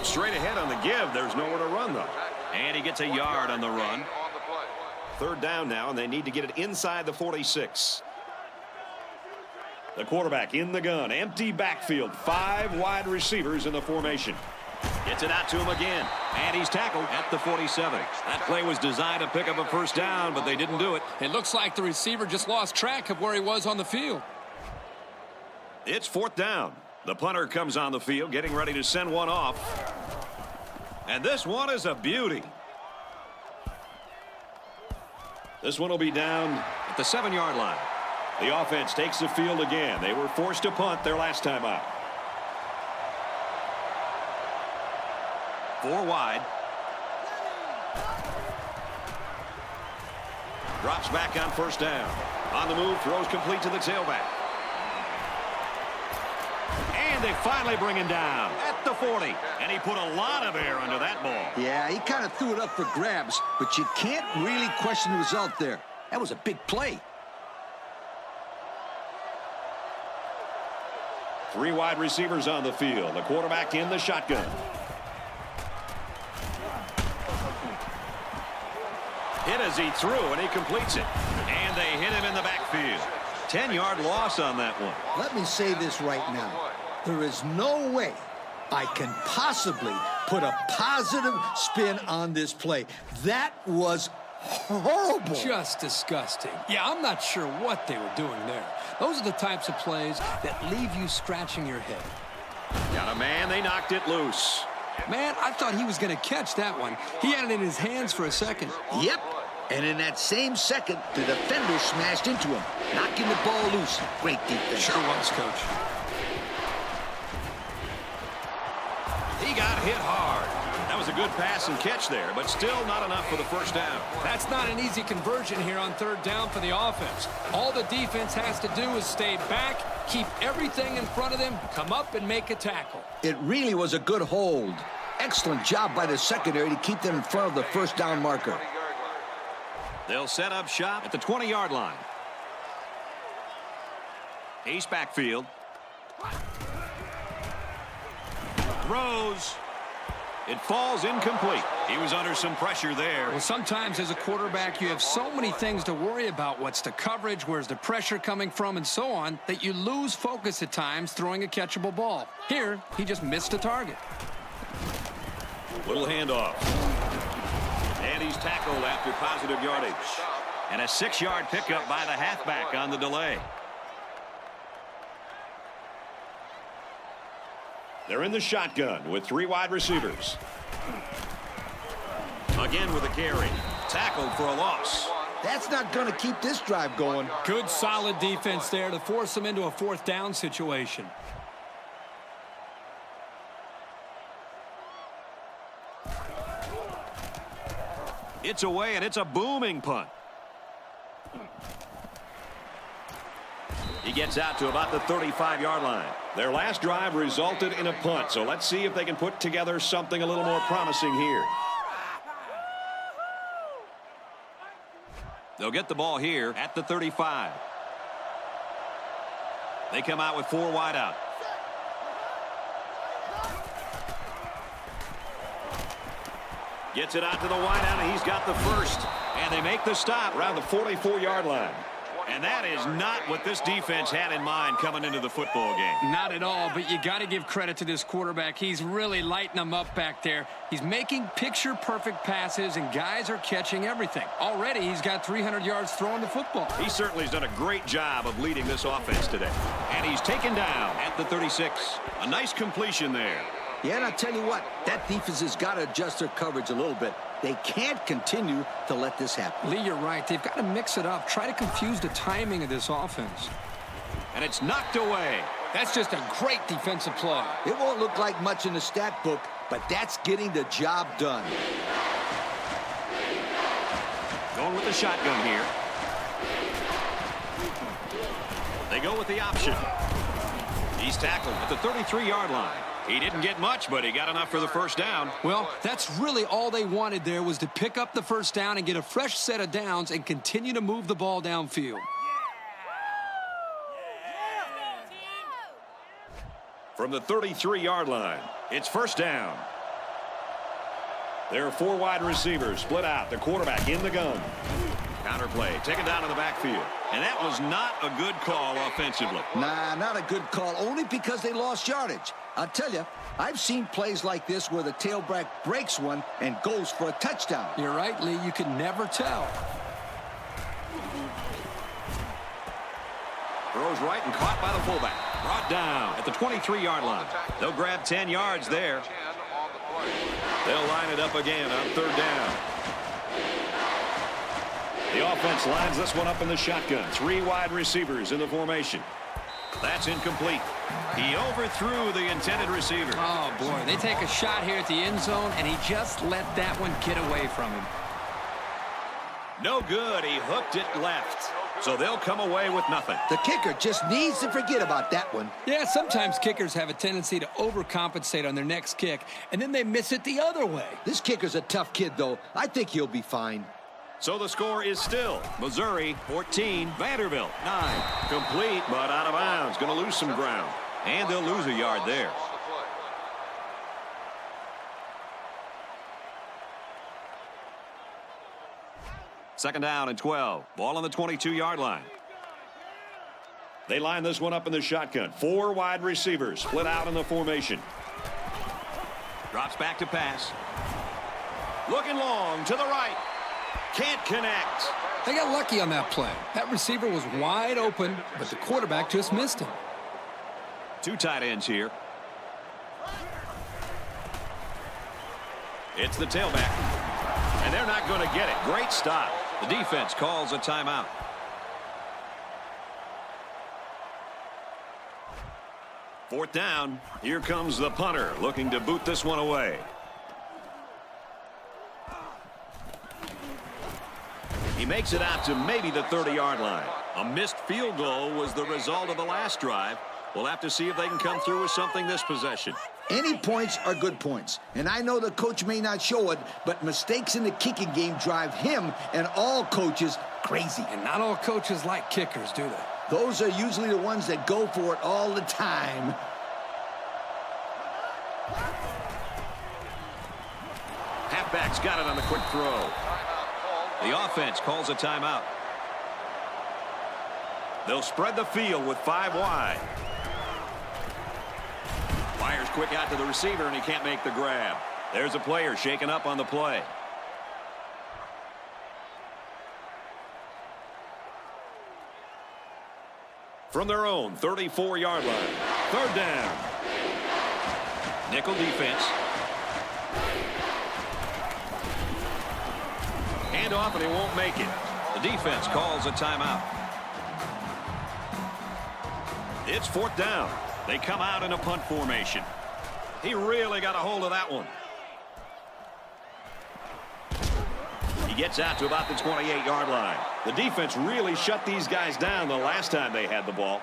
Straight ahead on the give. There's nowhere to run, though. And he gets a yard on the run. Third down now, and they need to get it inside the 46. The quarterback in the gun. Empty backfield. 5 wide receivers in the formation. Gets it out to him again. And he's tackled at the 47. That play was designed to pick up a first down, but they didn't do it. It looks like the receiver just lost track of where he was on the field. It's fourth down. The punter comes on the field, getting ready to send one off. And this one is a beauty. This one will be down at the 7-yard line. The offense takes the field again. They were forced to punt their last time out. 4 wide. Drops back on first down. On the move, throws complete to the tailback. And they finally bring him down at the 40. And he put a lot of air under that ball. Yeah, he kind of threw it up for grabs, but you can't really question the result there. That was a big play. Three wide receivers on the field. The quarterback in the shotgun. Hit as he threw, and he completes it. And they hit him in the backfield. 10-yard loss on that one. Let me say this right now. There is no way I can possibly put a positive spin on this play. That was horrible. Just disgusting. Yeah, I'm not sure what they were doing there. Those are the types of plays that leave you scratching your head. Got a man. They knocked it loose. Man, I thought he was going to catch that one. He had it in his hands for a second. Yep. And in that same second, the defender smashed into him, knocking the ball loose. Great defense. Sure was, Coach. He got hit hard. That was a good pass and catch there, but still not enough for the first down. That's not an easy conversion here on third down for the offense. All the defense has to do is stay back, keep everything in front of them, come up and make a tackle. It really was a good hold. Excellent job by the secondary to keep them in front of the first down marker. They'll set up shop at the 20-yard line. East backfield. Throws. It falls incomplete. He was under some pressure there. Well, sometimes as a quarterback, you have so many things to worry about. What's the coverage? Where's the pressure coming from? And so on, that you lose focus at times throwing a catchable ball. Here, he just missed a target. Little handoff. And he's tackled after positive yardage. And a 6-yard pickup by the halfback on the delay. They're in the shotgun with 3 wide receivers. Again with a carry. Tackled for a loss. That's not going to keep this drive going. Good, solid defense there to force them into a fourth down situation. It's away, and it's a booming punt. He gets out to about the 35-yard line. Their last drive resulted in a punt, so let's see if they can put together something a little more promising here. They'll get the ball here at the 35. They come out with 4 wide out. Gets it out to the wide out, and he's got the first. And they make the stop around the 44-yard line. And that is not what this defense had in mind coming into the football game. Not at all, but you got to give credit to this quarterback. He's really lighting them up back there. He's making picture-perfect passes, and guys are catching everything. Already, he's got 300 yards throwing the football. He certainly has done a great job of leading this offense today. And he's taken down at the 36. A nice completion there. Yeah, and I'll tell you what, that defense has got to adjust their coverage a little bit. They can't continue to let this happen. Lee, you're right. They've got to mix it up. Try to confuse the timing of this offense. And it's knocked away. That's just a great defensive play. It won't look like much in the stat book, but that's getting the job done. Going with the shotgun here. They go with the option. He's tackled at the 33-yard line. He didn't get much, but he got enough for the first down. Well, that's really all they wanted there was to pick up the first down and get a fresh set of downs and continue to move the ball downfield. From the 33-yard line, it's first down. There are 4 wide receivers split out. The quarterback in the gun. Counter play, taken down in the backfield. And that was not a good call offensively. Nah, not a good call, only because they lost yardage. I'll tell you, I've seen plays like this where the tailback breaks one and goes for a touchdown. You're right, Lee. You can never tell. Throws right and caught by the fullback. Brought down at the 23-yard line. They'll grab 10 yards there. They'll line it up again on third down. The offense lines this one up in the shotgun. 3 wide receivers in the formation. That's incomplete. He overthrew the intended receiver. Oh, boy. They take a shot here at the end zone, and he just let that one get away from him. No good. He hooked it left. So they'll come away with nothing. The kicker just needs to forget about that one. Yeah, sometimes kickers have a tendency to overcompensate on their next kick, and then they miss it the other way. This kicker's a tough kid, though. I think he'll be fine. So the score is still Missouri 14, Vanderbilt 9. Complete, but out of bounds. Going to lose some ground. And they'll lose a yard there. Second down and 12. Ball on the 22-yard line. They line this one up in the shotgun. 4 wide receivers split out in the formation. Drops back to pass. Looking long to the right. Can't connect. They got lucky on that play. That receiver was wide open, but the quarterback just missed him. 2 tight ends here. It's the tailback. And they're not going to get it. Great stop. The defense calls a timeout. Fourth down. Here comes the punter looking to boot this one away. He makes it out to maybe the 30-yard line. A missed field goal was the result of the last drive. We'll have to see if they can come through with something this possession. Any points are good points. And I know the coach may not show it, but mistakes in the kicking game drive him and all coaches crazy. And not all coaches like kickers, do they? Those are usually the ones that go for it all the time. Halfback's got it on the quick throw. The offense calls a timeout. They'll spread the field with 5 wide. Fires quick out to the receiver, and he can't make the grab. There's a player shaken up on the play. From their own 34-yard line. Third down. Nickel defense. Hand off, and he won't make it. The defense calls a timeout. It's fourth down. They come out in a punt formation. He really got a hold of that one. He gets out to about the 28-yard line. The defense really shut these guys down the last time they had the ball.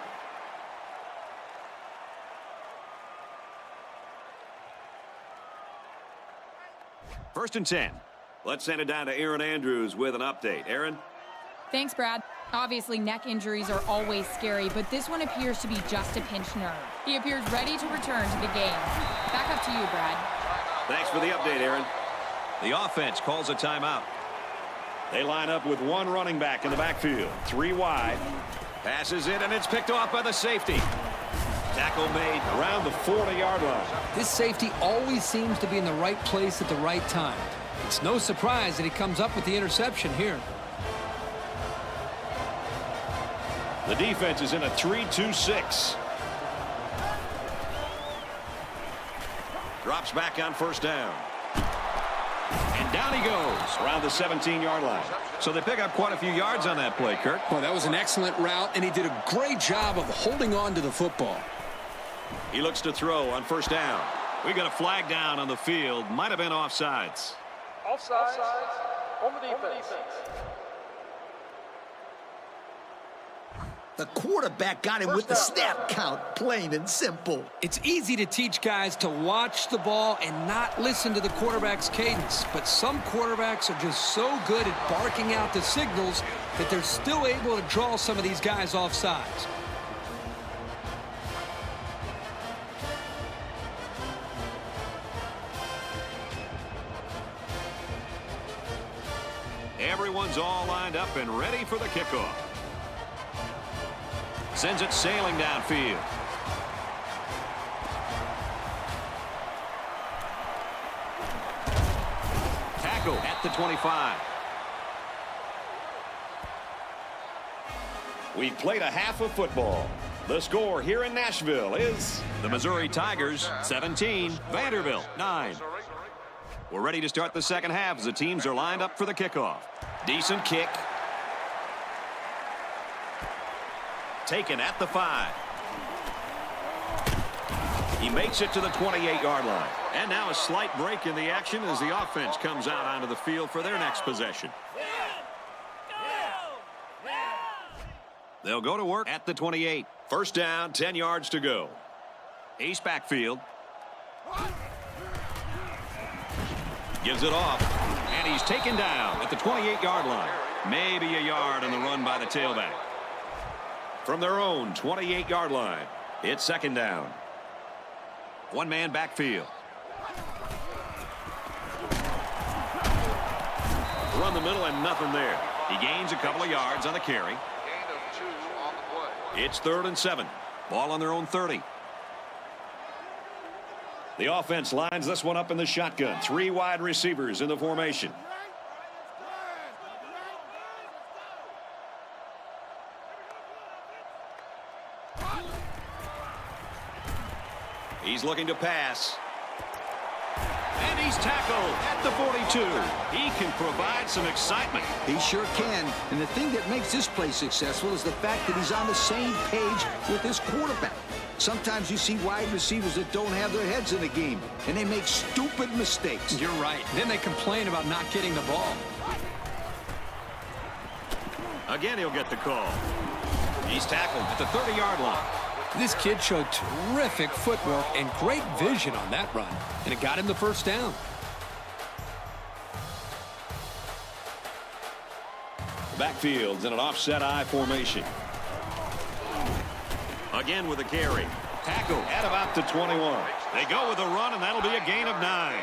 First and 10. Let's send it down to Aaron Andrews with an update. Aaron? Thanks, Brad. Obviously, neck injuries are always scary, but this one appears to be just a pinched nerve. He appears ready to return to the game. Back up to you, Brad. Thanks for the update, Aaron. The offense calls a timeout. They line up with 1 running back in the backfield. 3 wide. Passes it, and it's picked off by the safety. Tackle made around the 40-yard line. This safety always seems to be in the right place at the right time. It's no surprise that he comes up with the interception here. The defense is in a 3-2-6. Drops back on first down. And down he goes around the 17-yard line. So they pick up quite a few yards on that play, Kirk. Well, that was an excellent route, and he did a great job of holding on to the football. He looks to throw on first down. We got a flag down on the field. Might have been offsides. Offsides on the defense. The quarterback got him with the snap count, plain and simple. It's easy to teach guys to watch the ball and not listen to the quarterback's cadence, but some quarterbacks are just so good at barking out the signals that they're still able to draw some of these guys off sides. Everyone's all lined up and ready for the kickoff. Sends it sailing downfield. Tackle at the 25. We played a half of football. The score here in Nashville is the Missouri Tigers 17, Vanderbilt 9. We're ready to start the second half as the teams are lined up for the kickoff. Decent kick. Taken at the 5. He makes it to the 28-yard line. And now a slight break in the action as the offense comes out onto the field for their next possession. They'll go to work at the 28. First down, 10 yards to go. Ace backfield. Gives it off. And he's taken down at the 28-yard line. Maybe a yard on the run by the tailback. From their own 28-yard line, It's second down. One man backfield. Run the middle and nothing there. He gains a couple of yards on the carry. Gain of 2 on the play. It's 3rd and 7. Ball on their own 30. The offense lines this one up in the shotgun. 3 wide receivers in the formation. He's looking to pass. And he's tackled at the 42. He can provide some excitement. He sure can. And the thing that makes this play successful is the fact that he's on the same page with his quarterback. Sometimes you see wide receivers that don't have their heads in the game, and they make stupid mistakes. You're right. Then they complain about not getting the ball. Again, he'll get the call. He's tackled at the 30-yard line. This kid showed terrific footwork and great vision on that run, and it got him the first down. The backfield's in an offset I formation. Again with a carry. Tackle at about the 21. They go with a run, and that'll be a gain of 9. On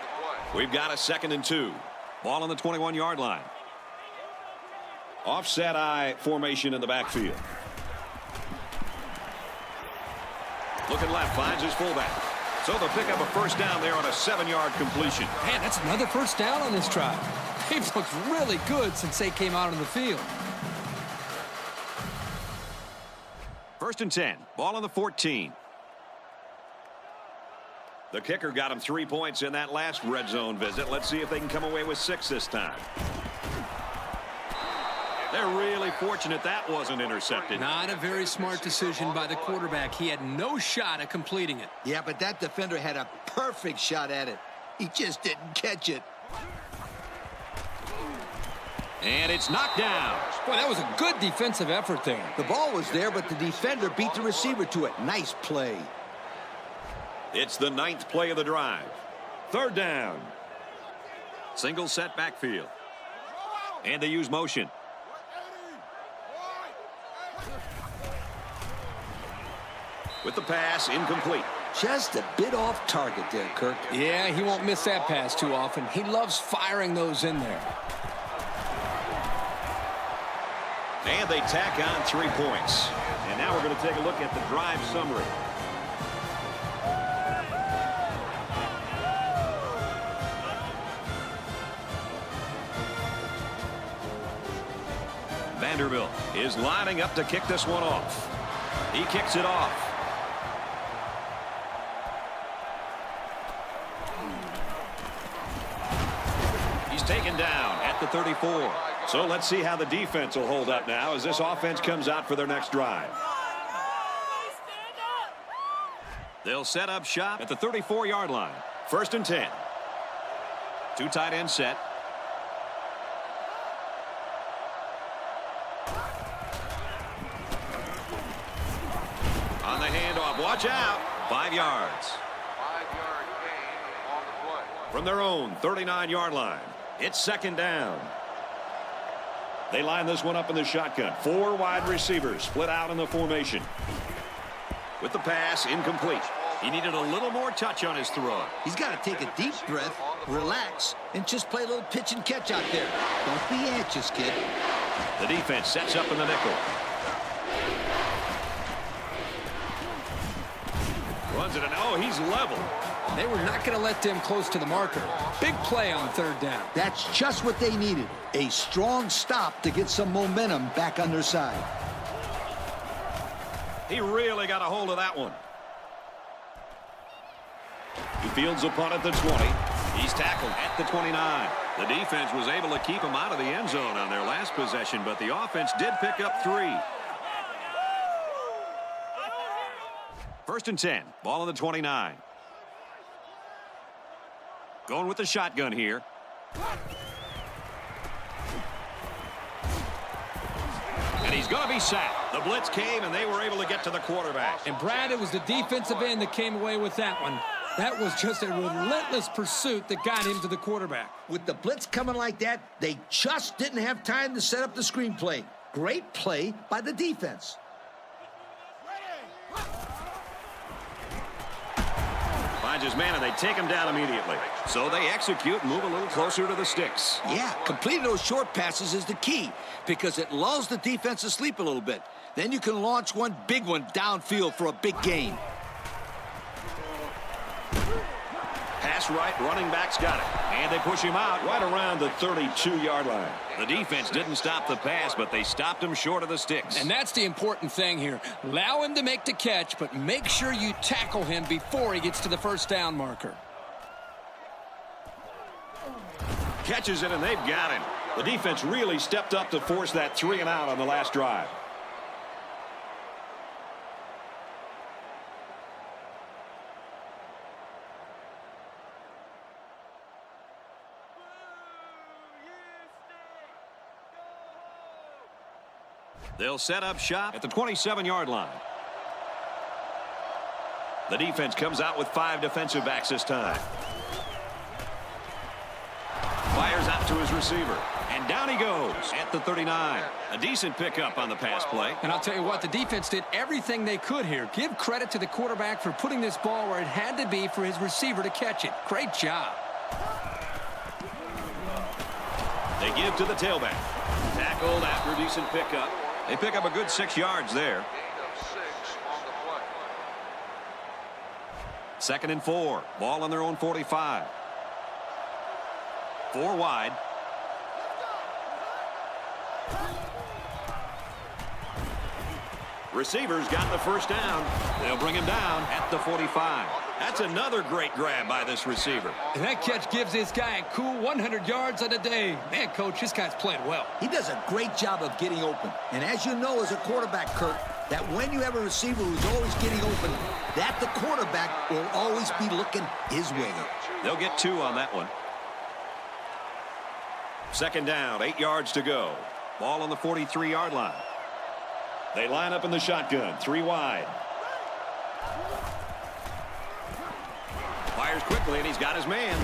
the play. We've got a 2nd and 2. Ball on the 21-yard line. Offset I formation in the backfield. Looking left, finds his fullback. So they'll pick up a first down there on a 7-yard completion. Man, that's another first down on this drive. They've looked really good since they came out on the field. 1st and 10. Ball on the 14. The kicker got him 3 points in that last red zone visit. Let's see if they can come away with 6 this time. They're really fortunate that wasn't intercepted. Not a very smart decision by the quarterback. He had no shot at completing it. Yeah, but that defender had a perfect shot at it. He just didn't catch it. And it's knocked down. Boy, that was a good defensive effort there. The ball was there, but the defender beat the receiver to it. Nice play. It's the 9th play of the drive. 3rd down. Single set backfield. And they use motion. With the pass, incomplete. Just a bit off target there, Kirk. Yeah, he won't miss that pass too often. He loves firing those in there. And they tack on 3 points. And now we're going to take a look at the drive summary. Vanderbilt is lining up to kick this one off. He kicks it off. He's taken down at the 34. So let's see how the defense will hold up now as this offense comes out for their next drive. They'll set up shop at the 34-yard line. 1st and 10. 2 tight end set. On the handoff. Watch out. 5 yards. 5-yard gain on the play. From their own 39-yard line. It's 2nd down. They line this one up in the shotgun. 4 wide receivers split out in the formation. With the pass, incomplete. He needed a little more touch on his throw. He's got to take a deep breath, relax, and just play a little pitch and catch out there. Don't be anxious, kid. The defense sets up in the nickel. Runs it, and oh, he's level. They were not going to let them close to the marker. Big play on 3rd down. That's just what they needed. A strong stop to get some momentum back on their side. He really got a hold of that one. He fields a punt at the 20. He's tackled at the 29. The defense was able to keep him out of the end zone on their last possession, but the offense did pick up 3. 1st and 10. Ball on the 29. Going with the shotgun here. And he's going to be sacked. The blitz came, and they were able to get to the quarterback. And Brad, it was the defensive end that came away with that one. That was just a relentless pursuit that got him to the quarterback. With the blitz coming like that, they just didn't have time to set up the screenplay. Great play by the defense. Ready. finds his man, and they take him down immediately. So they execute and move a little closer to the sticks. Yeah, completing those short passes is the key because it lulls the defense to sleep a little bit. Then you can launch one big one downfield for a big gain. Pass right, running back's got it. And they push him out right around the 32-yard line. The defense didn't stop the pass, but they stopped him short of the sticks. And that's the important thing here. Allow him to make the catch, but make sure you tackle him before he gets to the first down marker. Catches it, and they've got him. The defense really stepped up to force that 3-and-out on the last drive. They'll set up shop at the 27-yard line. The defense comes out with 5 defensive backs this time. Fires out to his receiver. And down he goes at the 39. A decent pickup on the pass play. And I'll tell you what, the defense did everything they could here. Give credit to the quarterback for putting this ball where it had to be for his receiver to catch it. Great job. They give to the tailback. Tackled after a decent pickup. They pick up a good 6 yards there. Second and 4. Ball on their own 45. 4 wide. Receivers got the first down. They'll bring him down at the 45. That's another great grab by this receiver. And that catch gives this guy a cool 100 yards on a day. Man, Coach, this guy's played well. He does a great job of getting open. And as you know as a quarterback, Kurt, that when you have a receiver who's always getting open, that the quarterback will always be looking his way. They'll get 2 on that one. Second down, 8 yards to go. Ball on the 43-yard line. They line up in the shotgun, 3 wide. Fires quickly, and he's got his man.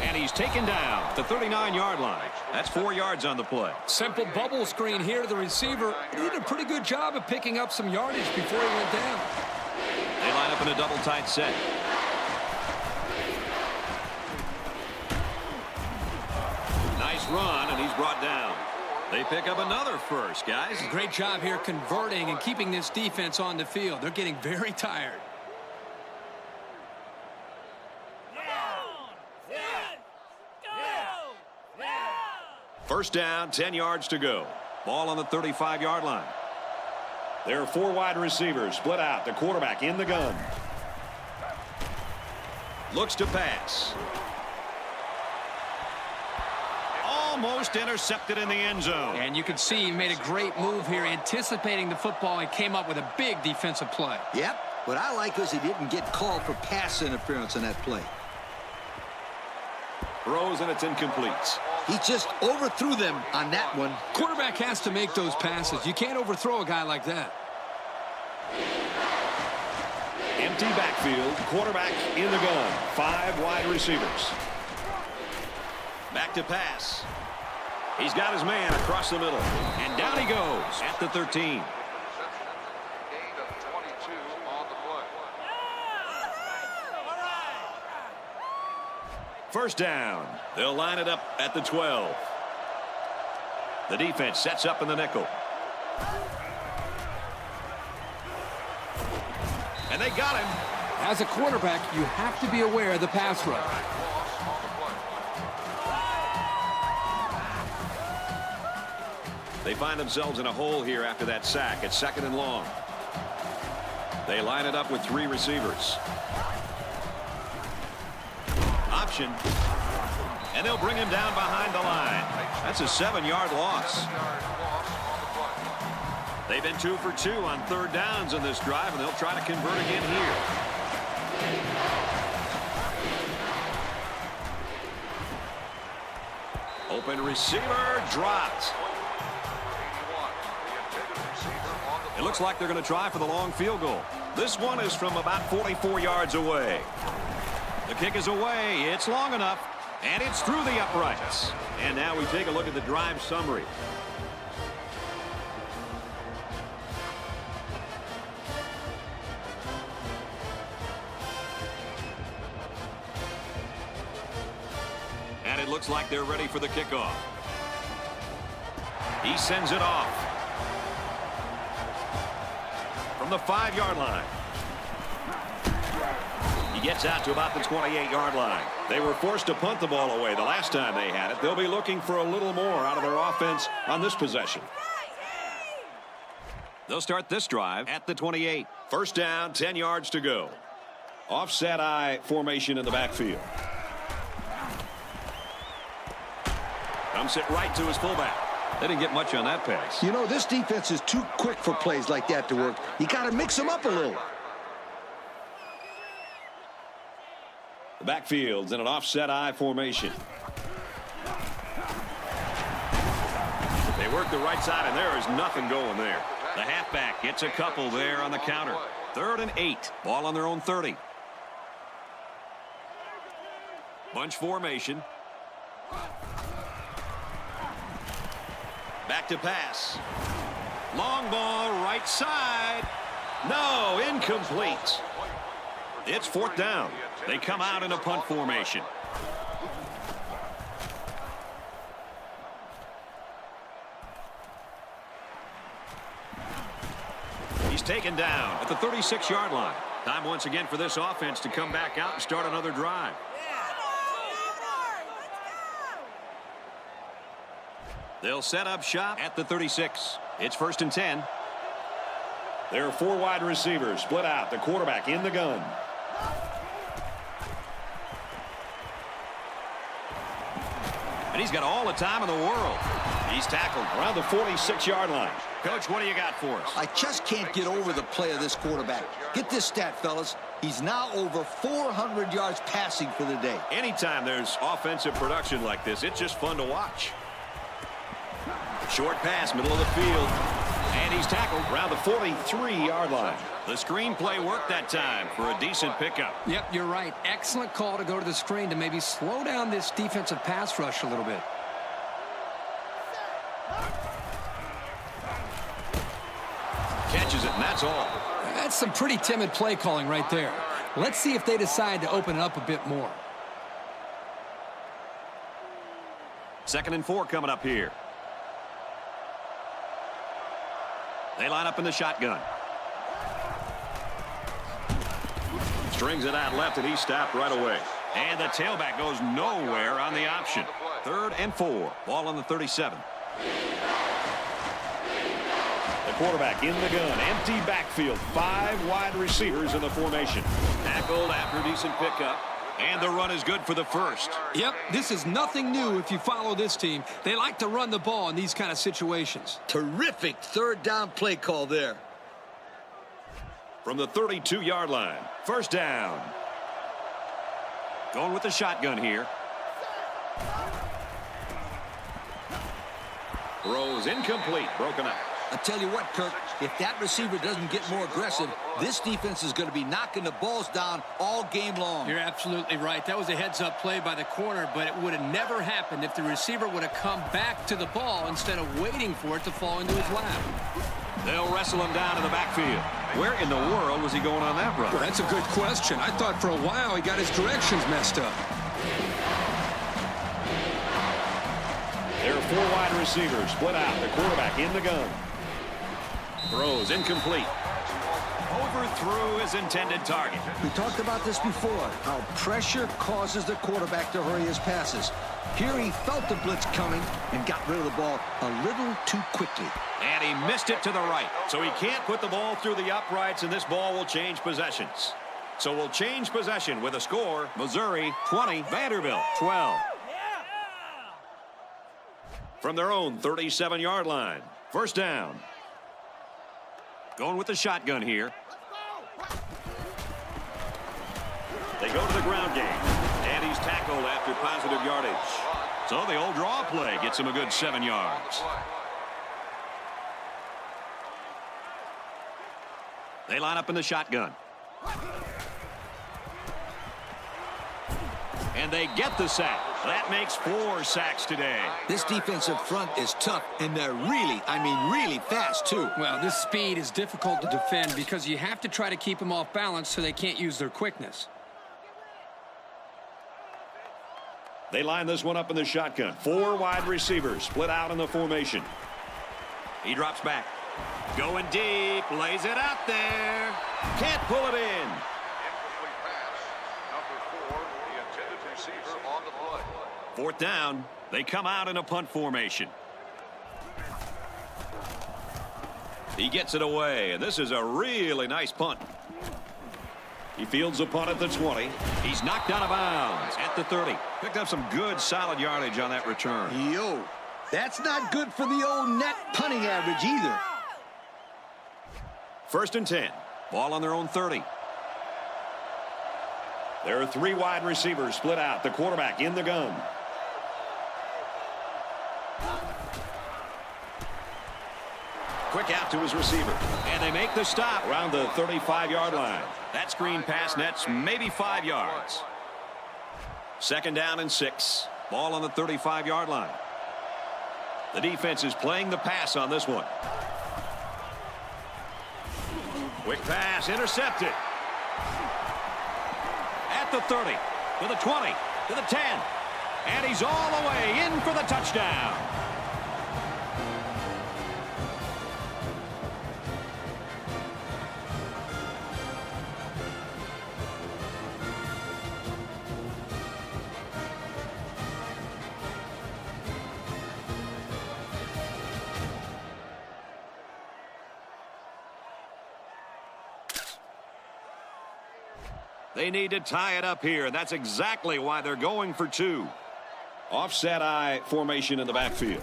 And he's taken down at the 39-yard line. That's 4 yards on the play. Simple bubble screen here to the receiver. He did a pretty good job of picking up some yardage before he went down. They line up in a double tight set. Nice run, and he's brought down. They pick up another first, guys. Great job here converting and keeping this defense on the field. They're getting very tired. First down, 10 yards to go. Ball on the 35-yard line. There are 4 wide receivers split out. The quarterback in the gun. Looks to pass. Almost intercepted in the end zone. And you can see he made a great move here, anticipating the football, and came up with a big defensive play. Yep. What I like is he didn't get called for pass interference on that play. Throws, and it's incomplete. He just overthrew them on that one. Quarterback has to make those passes. You can't overthrow a guy like that. Empty backfield. Quarterback in the gun. 5 wide receivers. Back to pass. He's got his man across the middle. And down he goes at the 13. Gain of 22 on the play. First down. They'll line it up at the 12. The defense sets up in the nickel. And they got him. As a quarterback, you have to be aware of the pass rush. They find themselves in a hole here after that sack. It's second and long. They line it up with 3 receivers. Option. And they'll bring him down behind the line. That's a 7-yard loss. They've been 2 for 2 on 3rd downs in this drive, and they'll try to convert again here. Open receiver dropped. It looks like they're going to try for the long field goal. This one is from about 44 yards away. The kick is away. It's long enough, and it's through the uprights. And now we take a look at the drive summary. looks like they're ready for the kickoff. He sends it off. From the 5-yard line. He gets out to about the 28-yard line. They were forced to punt the ball away the last time they had it. They'll be looking for a little more out of their offense on this possession. They'll start this drive at the 28. First down, 10 yards to go. Offset I formation in the backfield. Dumps it right to his fullback. They didn't get much on that pass. You know, this defense is too quick for plays like that to work. You got to mix them up a little. The backfield's in an offset I formation. They work the right side, and there is nothing going there. The halfback gets a couple there on the counter. 3rd and 8. Ball on their own 30. Bunch formation. Back to pass. Long ball, right side. No, incomplete. It's 4th down. They come out in a punt formation. He's taken down at the 36-yard line. Time once again for this offense to come back out and start another drive. They'll set up shop at the 36. It's 1st and 10. There are 4 wide receivers split out. The quarterback in the gun. And he's got all the time in the world. He's tackled around the 46-yard line. Coach, what do you got for us? I just can't get over the play of this quarterback. Get this stat, fellas. He's now over 400 yards passing for the day. Anytime there's offensive production like this, it's just fun to watch. Short pass, middle of the field. And he's tackled around the 43-yard line. The screenplay worked that time for a decent pickup. Yep, you're right. Excellent call to go to the screen to maybe slow down this defensive pass rush a little bit. Catches it, and that's all. That's some pretty timid play calling right there. Let's see if they decide to open it up a bit more. 2nd and 4 coming up here. They line up in the shotgun. Strings it out left, and he's stopped right away. And the tailback goes nowhere on the option. 3rd and 4. Ball on the 37. The quarterback in the gun. Empty backfield. 5 wide receivers in the formation. Tackled after a decent pickup. And the run is good for the first. Yep, this is nothing new if you follow this team. They like to run the ball in these kind of situations. Terrific 3rd down play call there. From the 32-yard line. First down. Going with the shotgun here. Throws incomplete. Broken up. I tell you what, Kirk, if that receiver doesn't get more aggressive, this defense is going to be knocking the balls down all game long. You're absolutely right. That was a heads-up play by the corner, but it would have never happened if the receiver would have come back to the ball instead of waiting for it to fall into his lap. They'll wrestle him down in the backfield. Where in the world was he going on that run? Well, that's a good question. I thought for a while he got his directions messed up. There are 4 wide receivers split out. The quarterback in the gun. Throws incomplete. Overthrew his intended target. We talked about this before, how pressure causes the quarterback to hurry his passes. Here he felt the blitz coming and got rid of the ball a little too quickly. And he missed it to the right. So he can't put the ball through the uprights, and this ball will change possessions. So we'll change possession with a score. Missouri 20, Vanderbilt 12. From their own 37-yard line. First down. Going with the shotgun here. They go to the ground game. And he's tackled after positive yardage. So the old draw play gets him a good 7 yards. They line up in the shotgun. And they get the sack. That makes 4 sacks today. This defensive front is tough, and they're really, really fast, too. Well, this speed is difficult to defend because you have to try to keep them off balance so they can't use their quickness. They line this one up in the shotgun. 4 wide receivers split out in the formation. He drops back. Going deep. Lays it out there. Can't pull it in. Incomplete pass. Number 4, the intended receiver on the play. 4th down. They come out in a punt formation. He gets it away, and this is a really nice punt. He fields a punt at the 20. He's knocked out of bounds at the 30. Picked up some good, solid yardage on that return. Yo, that's not good for the old net punting average either. 1st and 10. Ball on their own 30. There are 3 wide receivers split out. The quarterback in the gun. Quick out to his receiver. And they make the stop around the 35-yard line. That screen pass nets maybe 5 yards. 2nd down and 6. Ball on the 35-yard line. The defense is playing the pass on this one. Quick pass, intercepted. At the 30, to the 20, to the 10. And he's all the way in for the touchdown. They need to tie it up here, and that's exactly why they're going for 2. Offset I formation in the backfield.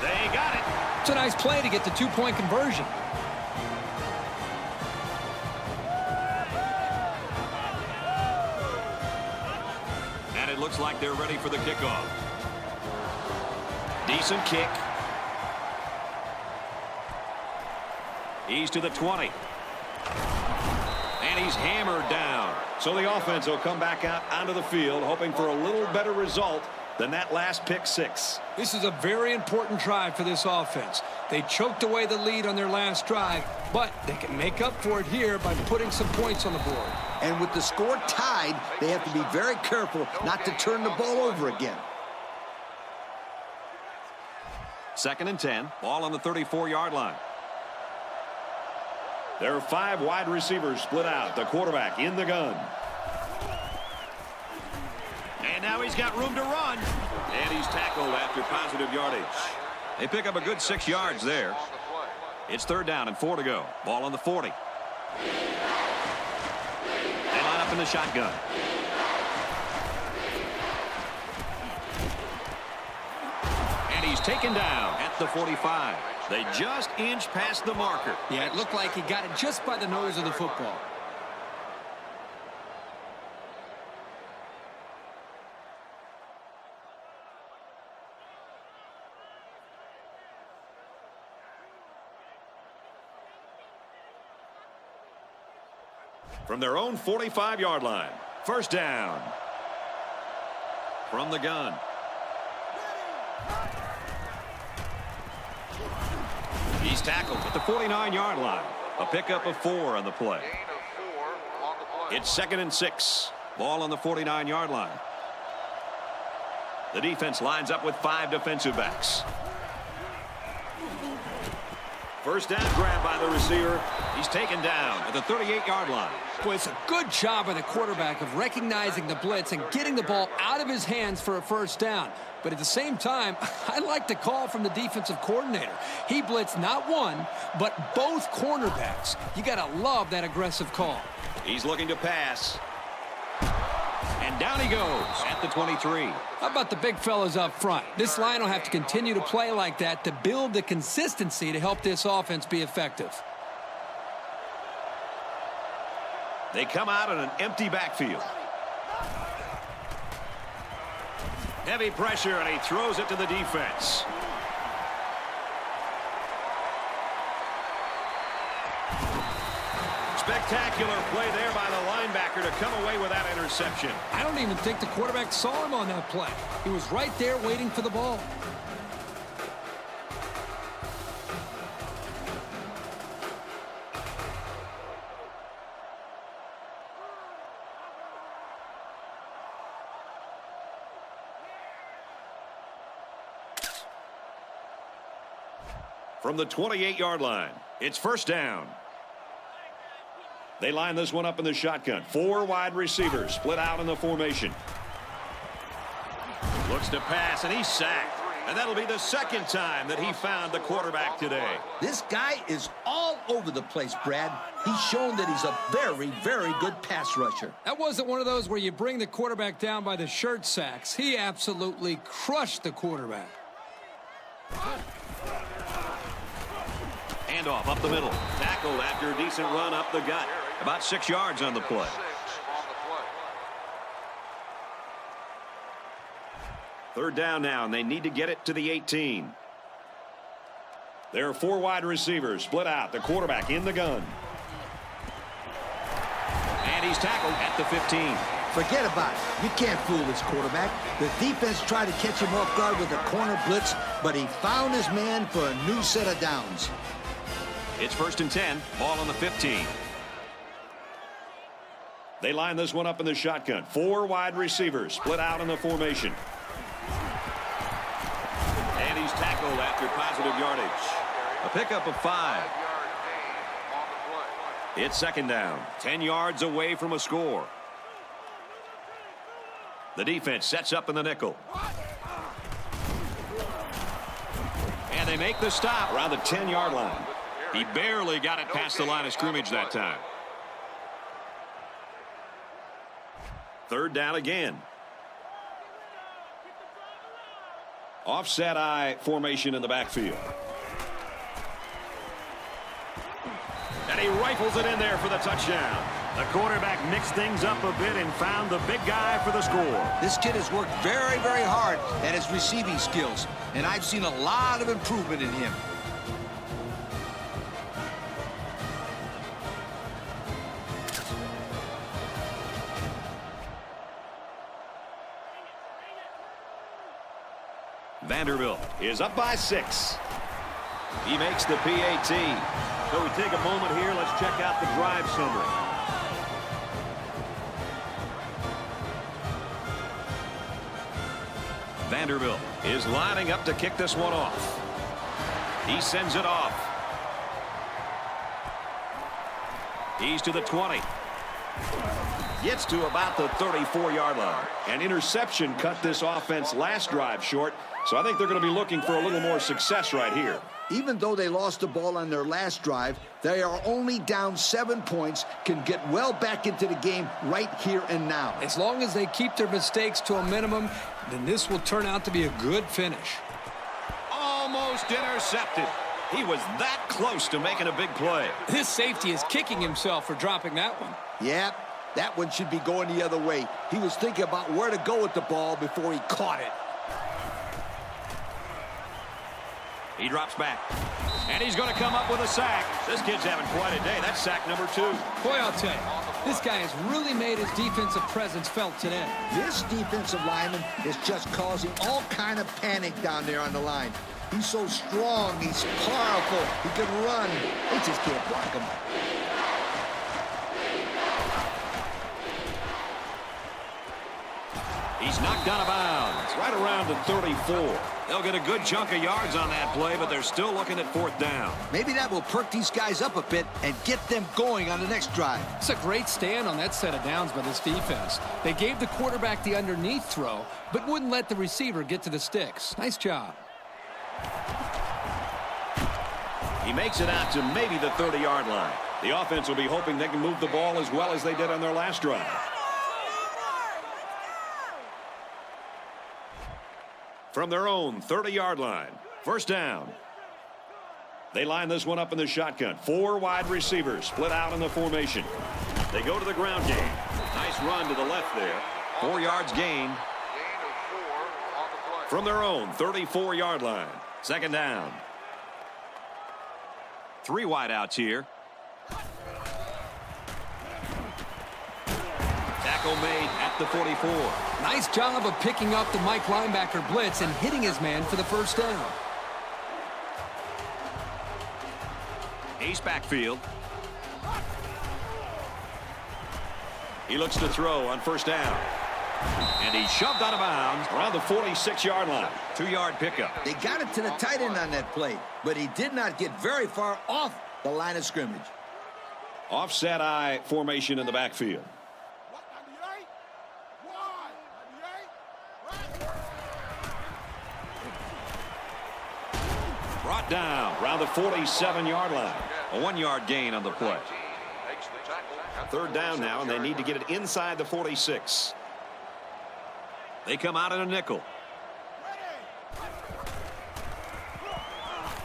They got it. It's a nice play to get the 2-point conversion. And it looks like they're ready for the kickoff. Decent kick. He's to the 20. And he's hammered down. So the offense will come back out onto the field, hoping for a little better result than that last pick 6. This is a very important drive for this offense. They choked away the lead on their last drive, but they can make up for it here by putting some points on the board. And with the score tied, they have to be very careful not to turn the ball over again. 2nd and 10. Ball on the 34-yard line. There are 5 wide receivers split out. The quarterback in the gun. And now he's got room to run. And he's tackled after positive yardage. They pick up a good 6 yards there. It's 3rd down and 4 to go. Ball on the 40. They line up in the shotgun. And he's taken down at the 45. They just inch past the marker. Yeah, it looked like he got it just by the nose of the football. From their own 45-yard line. 1st down. From the gun. He's tackled at the 49-yard line. A pickup of 4 on the play. It's 2nd and 6. Ball on the 49-yard line. The defense lines up with 5 defensive backs. 1st down grab by the receiver. He's taken down at the 38-yard line. Boy, it's a good job by the quarterback of recognizing the blitz and getting the ball out of his hands for a 1st down. But at the same time, I like the call from the defensive coordinator. He blitzed not one, but both cornerbacks. You got to love that aggressive call. He's looking to pass. And down he goes at the 23. How about the big fellas up front? This line will have to continue to play like that to build the consistency to help this offense be effective. They come out in an empty backfield. Heavy pressure, and he throws it to the defense. Spectacular play there by the linebacker to come away with that interception. I don't even think the quarterback saw him on that play. He was right there waiting for the ball. from the 28-yard line. It's first down. They line this one up in the shotgun. 4 wide receivers split out in the formation. Looks to pass, and he's sacked. And that'll be the second time that he found the quarterback today. This guy is all over the place, Brad. He's shown that he's a very, very good pass rusher. That wasn't one of those where you bring the quarterback down by the shirt sacks. He absolutely crushed the quarterback. Handoff up the middle. Tackled after a decent run up the gut. About 6 yards on the play. Third down now, and they need to get it to the 18. There are 4 wide receivers split out. The quarterback in the gun. And he's tackled at the 15. Forget about it. You can't fool this quarterback. The defense tried to catch him off guard with a corner blitz, but he found his man for a new set of downs. It's first and 10. Ball on the 15. They line this one up in the shotgun. 4 wide receivers split out in the formation. And he's tackled after positive yardage. A pickup of 5. It's second down. 10 yards away from a score. The defense sets up in the nickel. And they make the stop around the 10-yard line. He barely got it past the line of scrimmage that time. Third down again. Offset eye formation in the backfield. And he rifles it in there for the touchdown. The quarterback mixed things up a bit and found the big guy for the score. This kid has worked very, very hard at his receiving skills, and I've seen a lot of improvement in him. Vanderbilt is up by 6. He makes the PAT. So we take a moment here. Let's check out the drive summary. Vanderbilt is lining up to kick this one off. He sends it off. He's to the 20. Gets to about the 34-yard line. An interception cut this offense last drive short, so I think they're going to be looking for a little more success right here. Even though they lost the ball on their last drive, they are only down 7 points, can get well back into the game right here and now. As long as they keep their mistakes to a minimum, then this will turn out to be a good finish. Almost intercepted. He was that close to making a big play. This safety is kicking himself for dropping that one. Yep, that one should be going the other way. He was thinking about where to go with the ball before he caught it. He drops back. And he's going to come up with a sack. This kid's having quite a day. That's sack number 2. Boy, I'll tell you, this guy has really made his defensive presence felt today. This defensive lineman is just causing all kind of panic down there on the line. He's so strong, he's powerful, he can run. They just can't block him. He's knocked out of bounds right around the 34. They'll get a good chunk of yards on that play, but they're still looking at 4th down. Maybe that will perk these guys up a bit and get them going on the next drive. It's a great stand on that set of downs by this defense. They gave the quarterback the underneath throw, but wouldn't let the receiver get to the sticks. Nice job. He makes it out to maybe the 30-yard line. The offense will be hoping they can move the ball as well as they did on their last drive. From their own 30-yard line, first down. They line this one up in the shotgun. 4 wide receivers split out in the formation. They go to the ground game. Nice run to the left there. 4 yards gain. Gain of 4 on the play. From their own 34-yard line, second down. 3 wideouts here. Tackle made at the 44. Nice job of picking up the Mike linebacker blitz and hitting his man for the first down. Ace backfield. He looks to throw on first down. And he's shoved out of bounds around the 46-yard line. 2-yard pickup. They got it to the tight end on that play, but he did not get very far off the line of scrimmage. Offset I formation in the backfield. Brought down around the 47-yard line. A 1-yard gain on the play. Third down now, and they need to get it inside the 46. They come out in a nickel.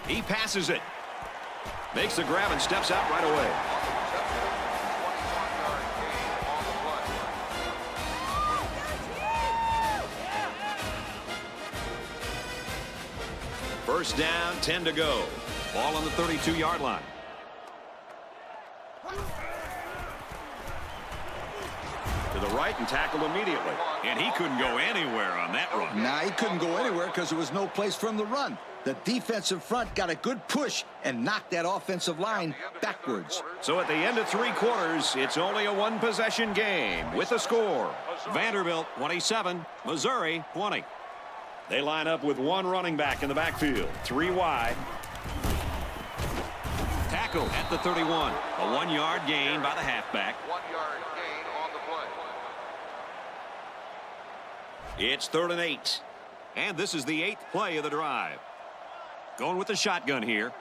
He passes it. Makes the grab and steps out right away. First down, 10 to go. Ball on the 32-yard line. To the right and tackled immediately. And he couldn't go anywhere on that run. Nah, he couldn't go anywhere because there was no place for him to run. The defensive front got a good push and knocked that offensive line backwards. So at the end of 3 quarters, it's only a 1-possession game with a score. Vanderbilt 27, Missouri 20. They line up with 1 running back in the backfield. 3 wide. Tackle at the 31. A 1-yard gain by the halfback. 1-yard gain on the play. It's 3rd and 8. And this is the 8th play of the drive. Going with the shotgun here.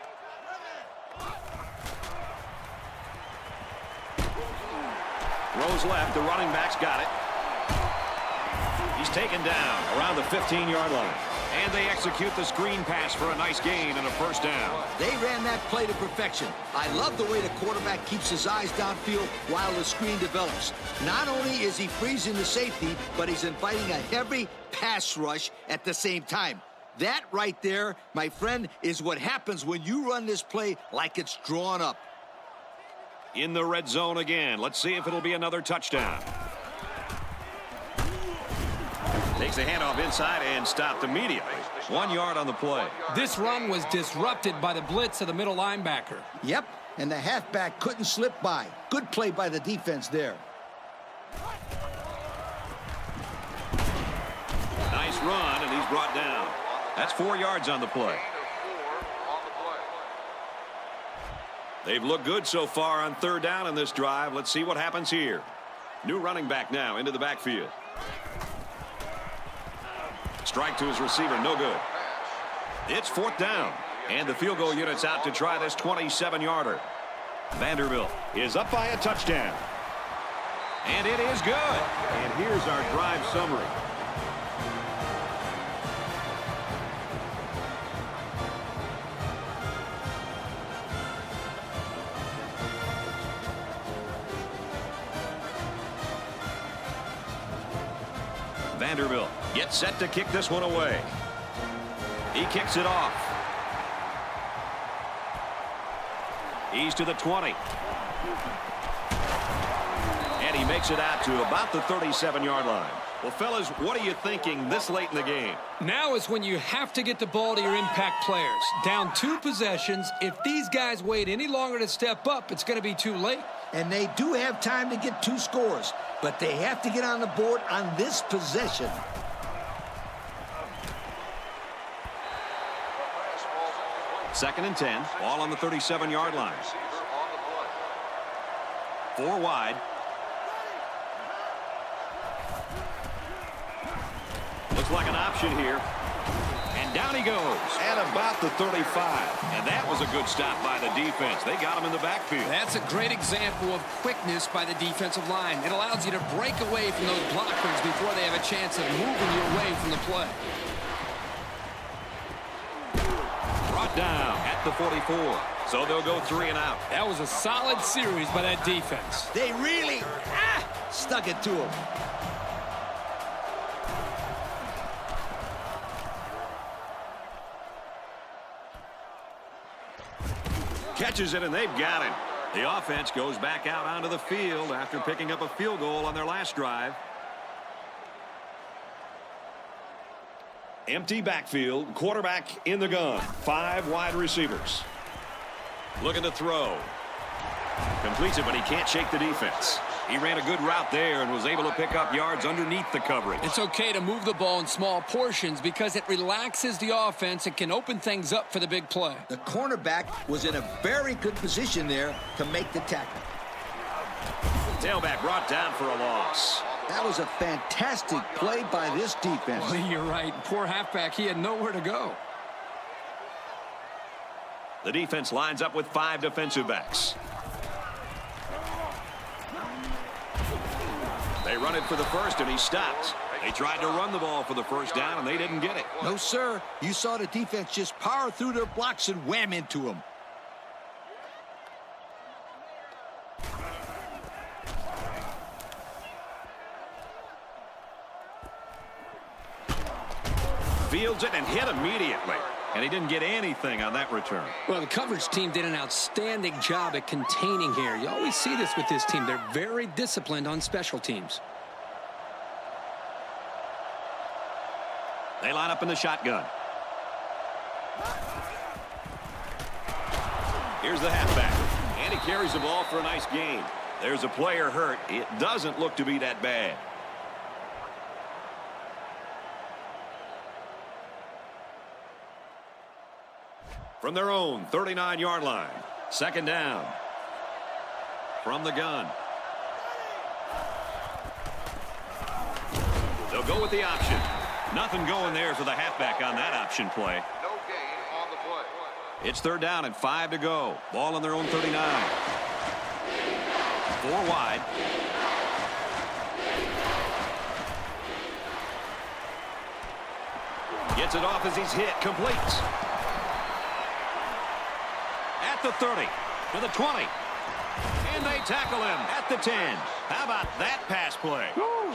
Throws left. The running back's got it. He's taken down around the 15-yard line. And they execute the screen pass for a nice gain and a first down. They ran that play to perfection. I love the way the quarterback keeps his eyes downfield while the screen develops. Not only is he freezing the safety, but he's inviting a heavy pass rush at the same time. That right there, my friend, is what happens when you run this play like it's drawn up. In the red zone again. Let's see if it'll be another touchdown. Takes the handoff inside and stopped immediately. 1 yard on the play. This run was disrupted by the blitz of the middle linebacker. Yep, and the halfback couldn't slip by. Good play by the defense there. Nice run, and he's brought down. That's 4 yards on the play. They've looked good so far on 3rd down in this drive. Let's see what happens here. New running back now into the backfield. Strike to his receiver, no good. It's 4th down, and the field goal unit's out to try this 27-yarder. Vanderbilt is up by a touchdown. And it is good. And here's our drive summary. Vanderbilt gets set to kick this one away. He kicks it off. He's to the 20. And he makes it out to about the 37-yard line. Well, fellas, what are you thinking this late in the game? Now is when you have to get the ball to your impact players. Down 2 possessions. If these guys wait any longer to step up, it's going to be too late. And they do have time to get 2 scores, but they have to get on the board on this possession. Second and 10. Ball on the 37-yard line. 4 wide. Looks like an option here. And down he goes at about the 35. And that was a good stop by the defense. They got him in the backfield. That's a great example of quickness by the defensive line. It allows you to break away from those blockers before they have a chance of moving you away from the play. Brought down at the 44. So they'll go 3 and out. That was a solid series by that defense. They really stuck it to him. Catches it, and they've got him. The offense goes back out onto the field after picking up a field goal on their last drive. Empty backfield, quarterback in the gun. 5 wide receivers. Looking to throw. Completes it, but he can't shake the defense. He ran a good route there and was able to pick up yards underneath the coverage. It's okay to move the ball in small portions because it relaxes the offense and can open things up for the big play. The cornerback was in a very good position there to make the tackle. Tailback brought down for a loss. That was a fantastic play by this defense. Well, you're right. Poor halfback. He had nowhere to go. The defense lines up with 5 defensive backs. They run it for the first, and he stopped. They tried to run the ball for the first down, and they didn't get it. No, sir. You saw the defense just power through their blocks and wham into them. Fields it and hit immediately. And he didn't get anything on that return. Well, the coverage team did an outstanding job at containing here. You always see this with this team. They're very disciplined on special teams. They line up in the shotgun. Here's the halfback. And he carries the ball for a nice gain. There's a player hurt. It doesn't look to be that bad. From their own 39-yard line. Second down. From the gun. They'll go with the option. Nothing going there for the halfback on that option play. No gain on the play. It's third down and 5 to go. Ball on their own 39. 4 wide. Gets it off as he's hit. Complete. At the 30. To the 20. And they tackle him at the 10. How about that pass play?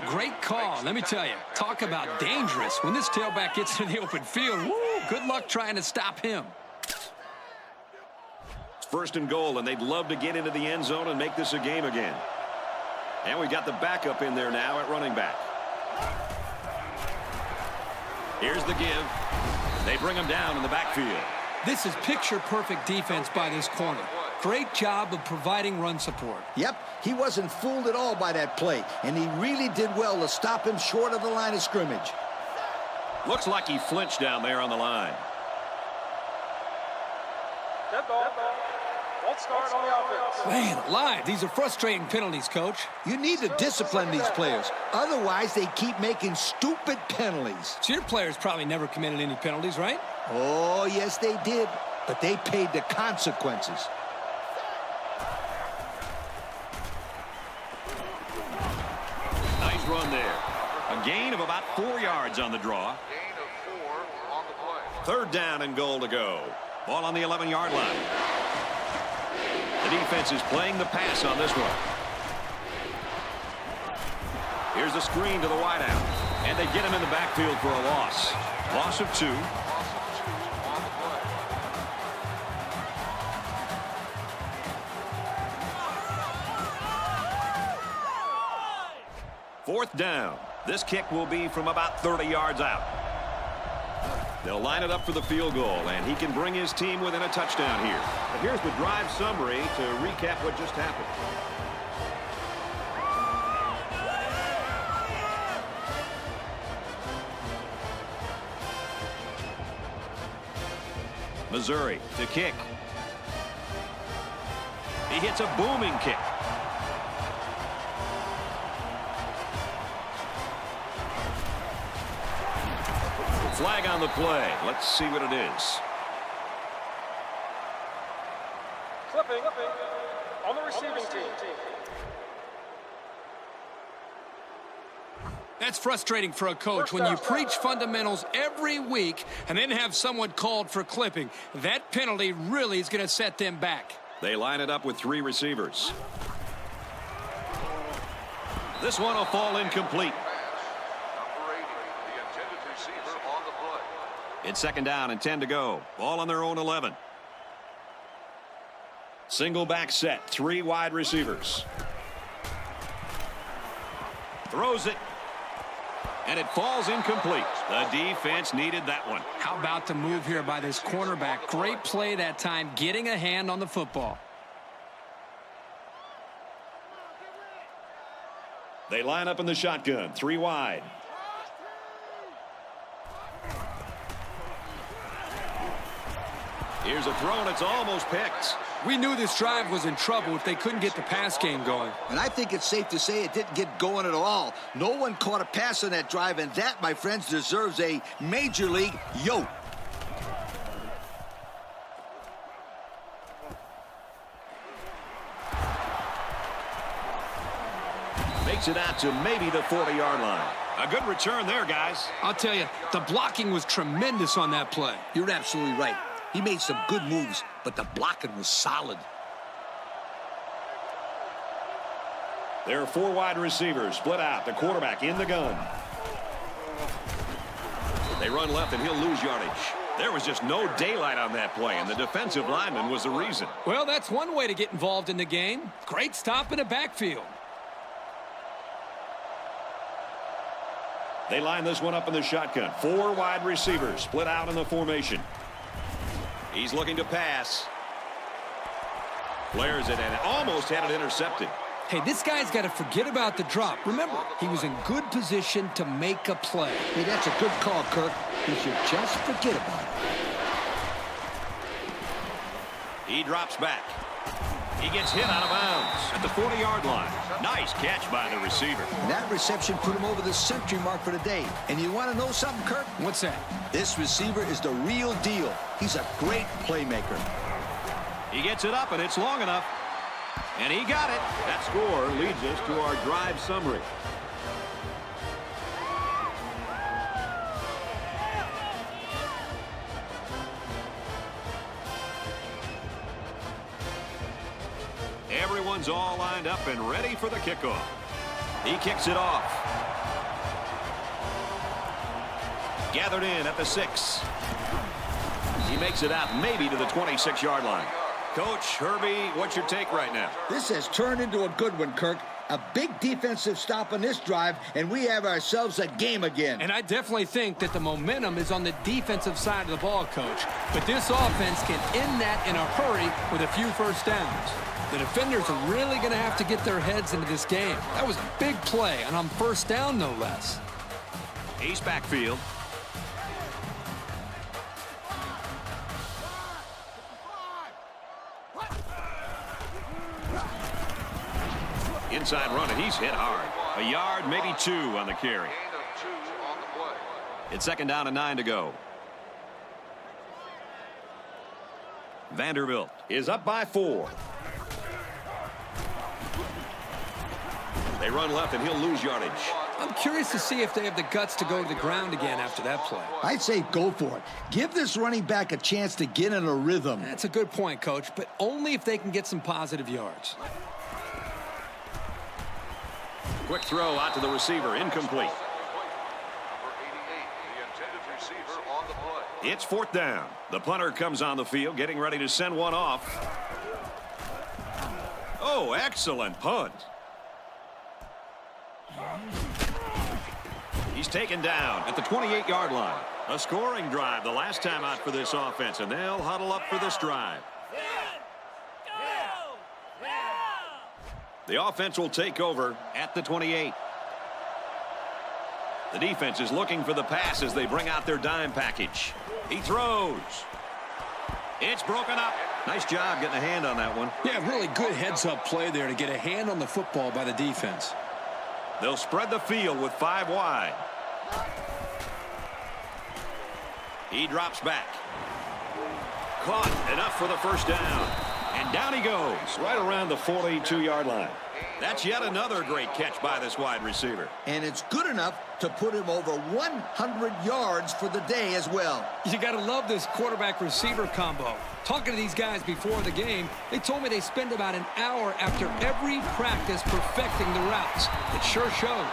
Great call. Let me tell you, talk about dangerous. When this tailback gets in the open field, good luck trying to stop him. It's first and goal, and they'd love to get into the end zone and make this a game again. And we've got the backup in there now at running back. Here's the give. They bring him down in the backfield. This is picture-perfect defense by this corner. Great job of providing run support. Yep, he wasn't fooled at all by that play, and he really did well to stop him short of the line of scrimmage. Looks like he flinched down there on the line. Dead ball. Won't start on the offense. Man alive, these are frustrating penalties, Coach. You need to discipline these players. Otherwise, they keep making stupid penalties. So your players probably never committed any penalties, right? Oh, yes, they did. But they paid the consequences. Nice run there. A gain of about 4 yards on the draw. Gain of 4 on the play. Third down and goal to go. Ball on the 11-yard line. The defense is playing the pass on this one. Here's a screen to the wideout. And they get him in the backfield for a loss. Loss of 2. Loss of 2 on the play. Fourth down. This kick will be from about 30 yards out. They'll line it up for the field goal, and he can bring his team within a touchdown here. But here's the drive summary to recap what just happened. Missouri to kick. He hits a booming kick. Flag on the play. Let's see what it is. Clipping on the receiving team. That's frustrating for a coach when you preach fundamentals every week and then have someone called for clipping. That penalty really is going to set them back. They line it up with 3 receivers. This one will fall incomplete. Number 80, the intended receiver on the play. It's second down and 10 to go. Ball on their own 11. Single back set. 3 wide receivers. Throws it. And it falls incomplete. The defense needed that one. How about the move here by this cornerback? Great play that time, getting a hand on the football. They line up in the shotgun, 3 wide. Here's a throw, and it's almost picked. We knew this drive was in trouble if they couldn't get the pass game going. And I think it's safe to say it didn't get going at all. No one caught a pass on that drive, and that, my friends, deserves a major league yo. Makes it out to maybe the 40-yard line. A good return there, guys. I'll tell you, the blocking was tremendous on that play. You're absolutely right. He made some good moves, but the blocking was solid. There are 4 wide receivers split out. The quarterback in the gun. They run left, and he'll lose yardage. There was just no daylight on that play, and the defensive lineman was the reason. Well, that's one way to get involved in the game. Great stop in the backfield. They line this one up in the shotgun. 4 wide receivers split out in the formation. He's looking to pass. Flares it and almost had it intercepted. Hey, this guy's got to forget about the drop. Remember, he was in good position to make a play. Hey, that's a good call, Kirk. He should just forget about it. He drops back. He gets hit out of bounds at the 40-yard line. Nice catch by the receiver. And that reception put him over the century mark for the day. And you want to know something, Kirk? What's that? This receiver is the real deal. He's a great playmaker. He gets it up, and it's long enough. And he got it. That score leads us to our drive summary. Everyone's all lined up and ready for the kickoff. He kicks it off. Gathered in at the 6. He makes it out maybe to the 26-yard line. Coach, Herbie, what's your take right now? This has turned into a good one, Kirk. A big defensive stop on this drive, and we have ourselves a game again. And I definitely think that the momentum is on the defensive side of the ball, Coach. But this offense can end that in a hurry with a few first downs. The defenders are really going to have to get their heads into this game. That was a big play, and on first down, no less. He's backfield. Inside run, and he's hit hard. A yard, maybe 2 on the carry. It's 2nd down and 9 to go. Vanderbilt is up by 4. They run left, and he'll lose yardage. I'm curious to see if they have the guts to go to the ground again after that play. I'd say go for it. Give this running back a chance to get in a rhythm. That's a good point, Coach, but only if they can get some positive yards. Quick throw out to the receiver, incomplete. It's 4th down. The punter comes on the field, getting ready to send one off. Oh, excellent punt. He's taken down at the 28-yard line. A scoring drive the last time out for this offense, and they'll huddle up for this drive. The offense will take over at the 28. The defense is looking for the pass as they bring out their dime package. He throws. It's broken up. Nice job getting a hand on that one. Yeah, really good heads-up play there to get a hand on the football by the defense. They'll spread the field with 5 wide. He drops back. Caught enough for the first down. And down he goes, right around the 42-yard line. That's yet another great catch by this wide receiver. And it's good enough to put him over 100 yards for the day as well. You got to love this quarterback-receiver combo. Talking to these guys before the game, they told me they spend about an hour after every practice perfecting the routes. It sure shows.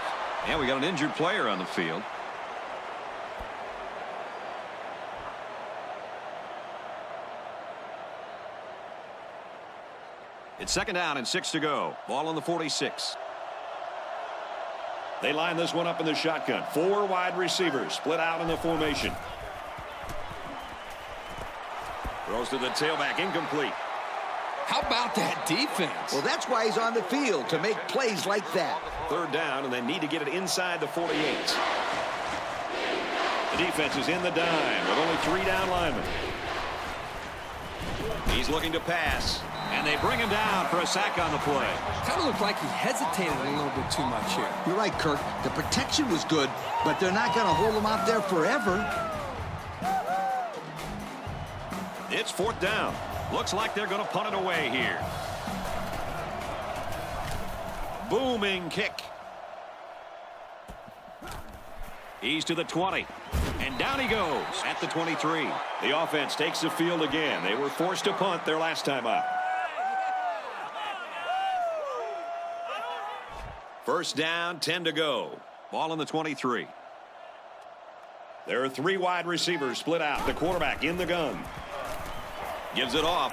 Yeah, we got an injured player on the field. It's 2nd down and 6 to go. Ball on the 46. They line this one up in the shotgun. 4 wide receivers split out in the formation. Throws to the tailback, incomplete. How about that defense? Well, that's why he's on the field, to make plays like that. Third down, and they need to get it inside the 48. The defense is in the dime with only 3 down linemen. He's looking to pass, and they bring him down for a sack on the play. Kind of looked like he hesitated a little bit too much here. You're right, Kirk. The protection was good, but they're not going to hold him out there forever. It's 4th down. Looks like they're going to punt it away here. Booming kick. He's to the 20. And down he goes at the 23. The offense takes the field again. They were forced to punt their last time out. First down, 10 to go. Ball on the 23. There are 3 wide receivers split out. The quarterback in the gun. Gives it off.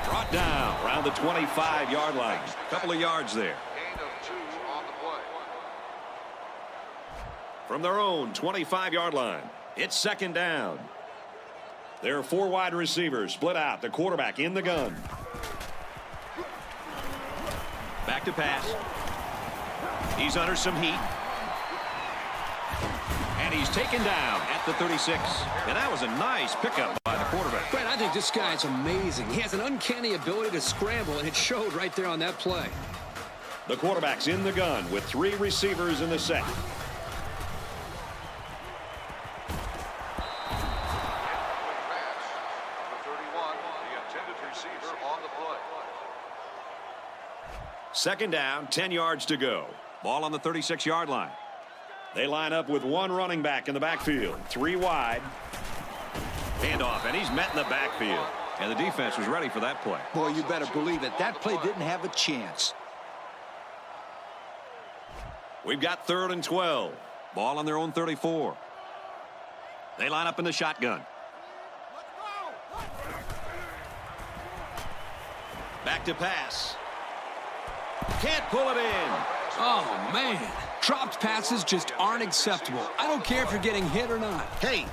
Brought down around the 25-yard line. Couple of yards there. Gain of 2 on the play. From their own 25-yard line, it's 2nd down. There are 4 wide receivers split out. The quarterback in the gun. Back to pass. He's under some heat. And he's taken down at the 36. And that was a nice pickup by the quarterback. Brad, I think this guy's amazing. He has an uncanny ability to scramble, and it showed right there on that play. The quarterback's in the gun with 3 receivers in the set. Pass. Number 31, the intended receiver on the play. 2nd down, 10 yards to go. Ball on the 36-yard line. They line up with 1 running back in the backfield. 3 wide. Handoff, and he's met in the backfield. And the defense was ready for that play. Boy, you better believe it. That play didn't have a chance. We've got 3rd and 12. Ball on their own 34. They line up in the shotgun. Back to pass. Can't pull it in. Oh, man. Dropped passes just aren't acceptable. I don't care if you're getting hit or not. Hey,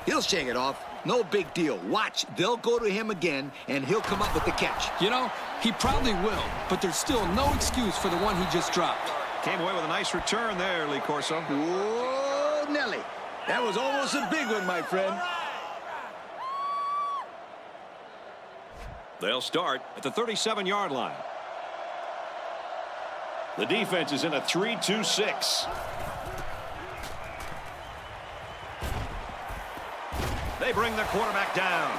he'll shake it off. No big deal. Watch, they'll go to him again, and he'll come up with the catch. You know, he probably will, but there's still no excuse for the one he just dropped. Came away with a nice return there, Lee Corso. Whoa, Nelly. That was almost a big one, my friend. They'll start at the 37-yard line. The defense is in a 3-2-6. They bring the quarterback down.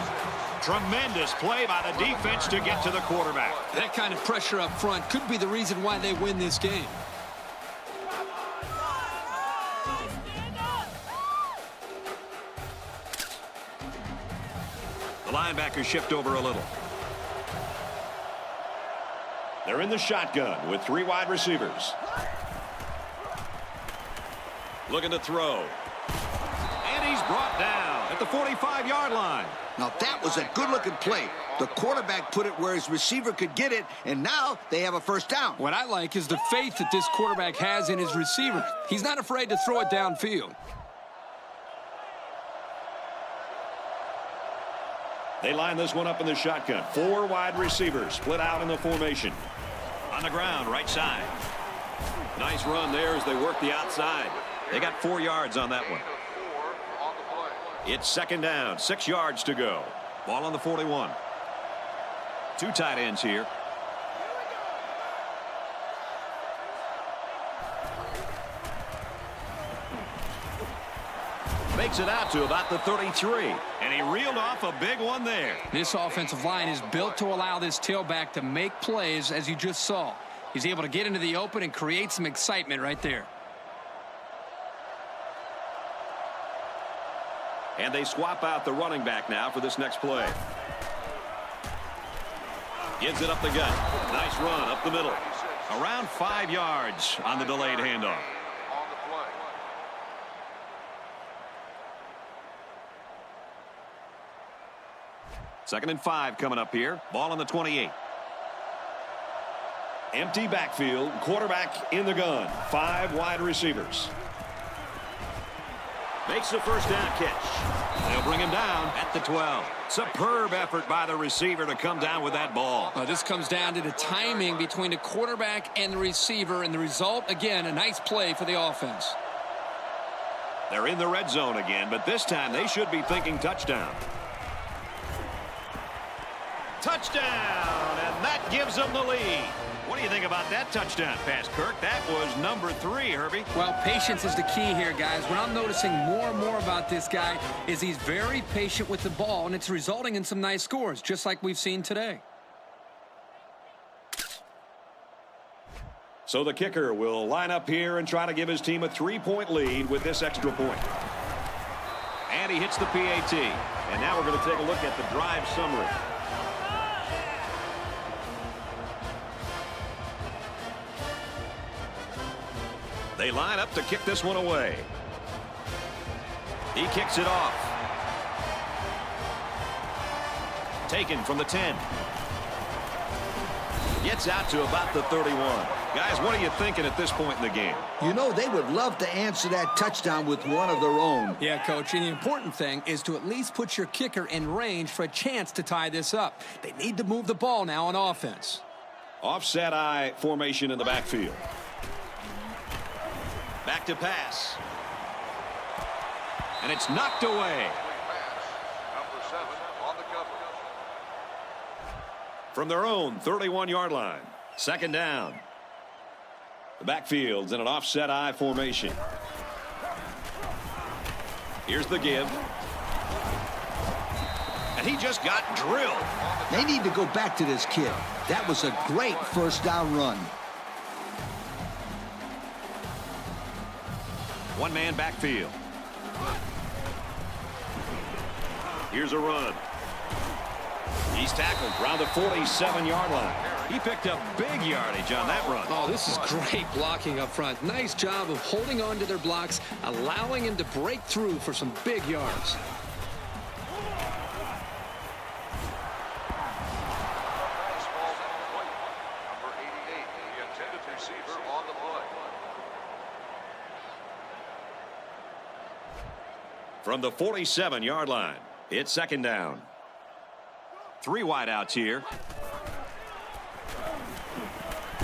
Tremendous play by the defense to get to the quarterback. That kind of pressure up front could be the reason why they win this game. The linebackers shift over a little. They're in the shotgun with 3 wide receivers. Looking to throw. And he's brought down at the 45-yard line. Now, that was a good-looking play. The quarterback put it where his receiver could get it, and now they have a first down. What I like is the faith that this quarterback has in his receiver. He's not afraid to throw it downfield. They line this one up in the shotgun. 4 wide receivers split out in the formation. On the ground, right side. Nice run there as they work the outside. They got 4 yards on that one. It's 2nd down, 6 yards to go. Ball on the 41. 2 tight ends here. Makes it out to about the 33. And he reeled off a big one there. This offensive line is built to allow this tailback to make plays, as you just saw. He's able to get into the open and create some excitement right there. And they swap out the running back now for this next play. Gives it up the gut. Nice run up the middle. Around 5 yards on the delayed handoff. On the play. Second and 5 coming up here. Ball on the 28. Empty backfield. Quarterback in the gun. 5 wide receivers. Makes the first down catch. They'll bring him down at the 12. Superb effort by the receiver to come down with that ball. This comes down to the timing between the quarterback and the receiver, and the result, again, a nice play for the offense. They're in the red zone again, but this time they should be thinking touchdown. Touchdown, and that gives them the lead. What do you think about that touchdown pass, Kirk? That was number 3, Herbie. Well, patience is the key here, guys. What I'm noticing more and more about this guy is he's very patient with the ball, and it's resulting in some nice scores, just like we've seen today. So the kicker will line up here and try to give his team a 3-point lead with this extra point. And he hits the PAT. And now we're going to take a look at the drive summary. They line up to kick this one away. He kicks it off. Taken from the 10. Gets out to about the 31. Guys, what are you thinking at this point in the game? You know, they would love to answer that touchdown with one of their own. Yeah, Coach, and the important thing is to at least put your kicker in range for a chance to tie this up. They need to move the ball now on offense. Offset eye formation in the backfield. Back to pass. And it's knocked away. Number 7 on the cover. From their own 31-yard line. Second down. The backfield's in an offset eye formation. Here's the give. And he just got drilled. They need to go back to this kid. That was a great first down run. One-man backfield. Here's a run. He's tackled around the 47-yard line. He picked up big yardage on that run. Oh, this is great blocking up front. Nice job of holding on to their blocks, allowing him to break through for some big yards. Number 88, the intended receiver on the play. From the 47-yard line, it's second down. 3 wideouts here.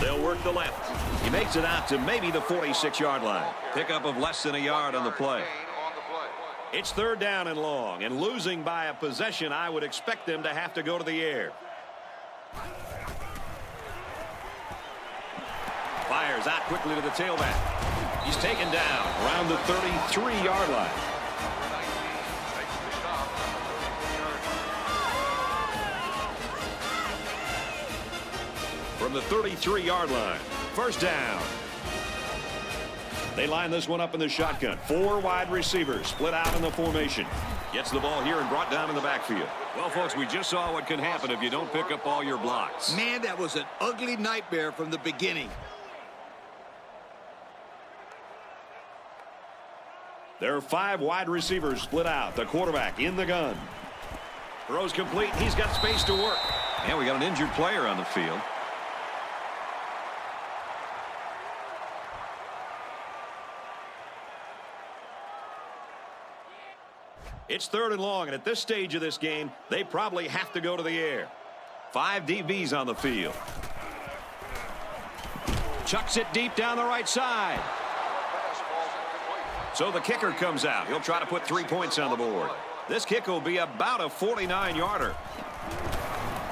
They'll work the left. He makes it out to maybe the 46-yard line. Pickup of less than a yard on the play. It's third down and long, and losing by a possession, I would expect them to have to go to the air. Fires out quickly to the tailback. He's taken down around the 33-yard line. From the 33-yard line. First down. They line this one up in the shotgun. 4 wide receivers split out in the formation. Gets the ball here and brought down in the backfield. Well, folks, we just saw what can happen if you don't pick up all your blocks. Man, that was an ugly nightmare from the beginning. There are 5 wide receivers split out. The quarterback in the gun. Throws complete. He's got space to work. And we got an injured player on the field. It's third and long, and at this stage of this game, they probably have to go to the air. 5 DBs on the field. Chucks it deep down the right side. So the kicker comes out. He'll try to put 3 points on the board. This kick will be about a 49-yarder.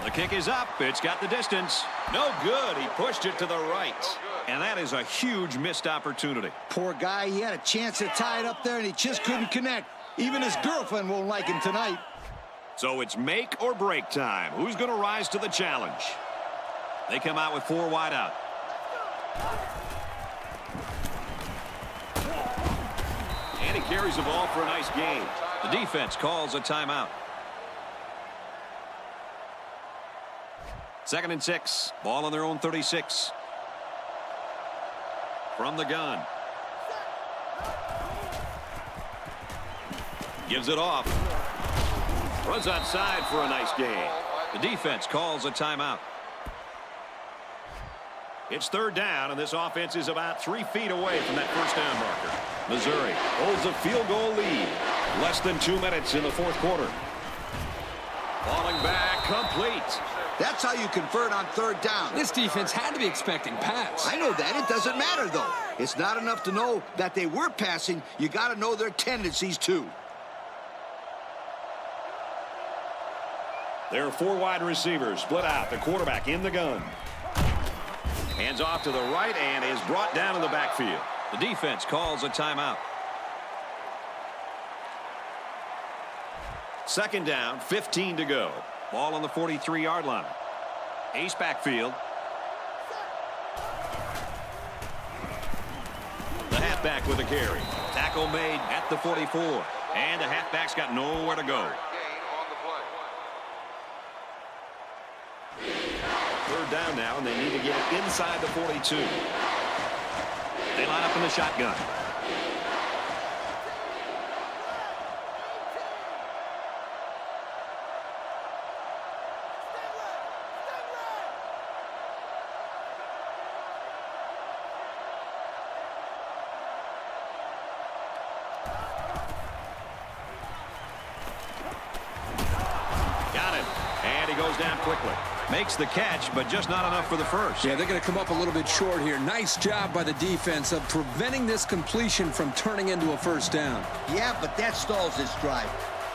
The kick is up. It's got the distance. No good. He pushed it to the right. And that is a huge missed opportunity. Poor guy, he had a chance to tie it up there, and he just couldn't connect. Even his girlfriend won't like him tonight. So it's make or break time. Who's going to rise to the challenge? They come out with 4 wide out. And he carries the ball for a nice gain. The defense calls a timeout. 2nd and 6. Ball on their own 36. From the gun. Gives it off. Runs outside for a nice gain. The defense calls a timeout. It's third down, and this offense is about 3 feet away from that first down marker. Missouri holds a field goal lead. Less than 2 minutes in the fourth quarter. Falling back, complete. That's how you convert on third down. This defense had to be expecting pass. I know that. It doesn't matter, though. It's not enough to know that they were passing. You got to know their tendencies, too. There are 4 wide receivers split out. The quarterback in the gun. Hands off to the right and is brought down in the backfield. The defense calls a timeout. Second down, 15 to go. Ball on the 43-yard line. Ace backfield. The halfback with a carry. Tackle made at the 44. And the halfback's got nowhere to go. Third down now, and they need to get it inside the 42. They line up in the shotgun. Got it. And he goes down quickly. Makes the catch, but just not enough for the first. Yeah, they're going to come up a little bit short here. Nice job by the defense of preventing this completion from turning into a first down. Yeah, but that stalls this drive.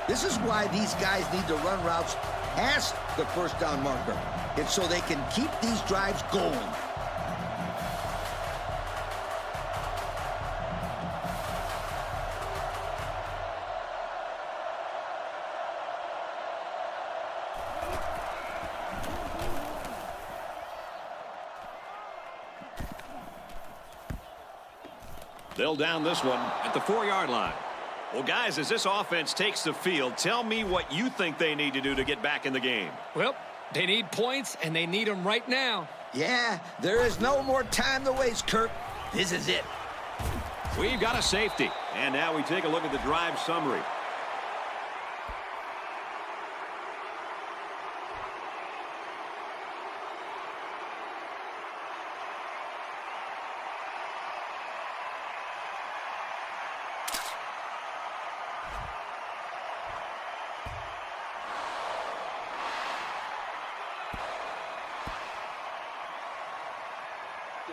This is why these guys need to run routes past the first down marker. It's so they can keep these drives going. They'll down this one at the 4-yard line. Well, guys, as this offense takes the field, tell me what you think they need to do to get back in the game. Well, they need points, and they need them right now. Yeah, there is no more time to waste, Kirk. This is it. We've got a safety. And now we take a look at the drive summary.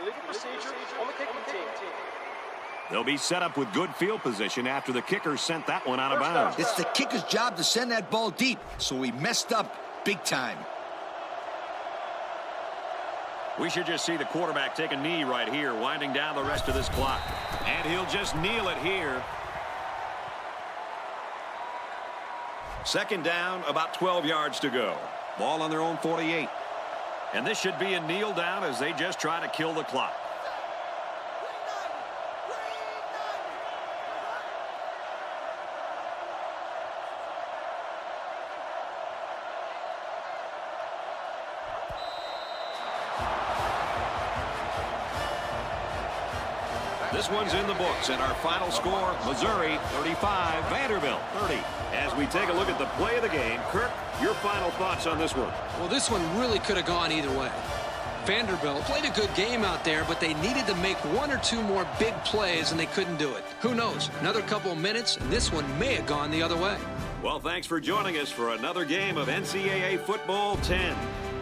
Illegal procedure on the kicking team. They'll be set up with good field position after the kicker sent that one out of bounds. It's the kicker's job to send that ball deep, so he messed up big time. We should just see the quarterback take a knee right here, winding down the rest of this clock. And he'll just kneel it here. Second down, about 12 yards to go. Ball on their own 48. And this should be a kneel down as they just try to kill the clock. This one's in the books, and our final score, Missouri 35, Vanderbilt 30. As we take a look at the play of the game, Kirk, your final thoughts on this one? Well, this one really could have gone either way. Vanderbilt played a good game out there, but they needed to make 1 or 2 more big plays, and they couldn't do it. Who knows? Another couple of minutes, and this one may have gone the other way. Well, thanks for joining us for another game of NCAA Football 10.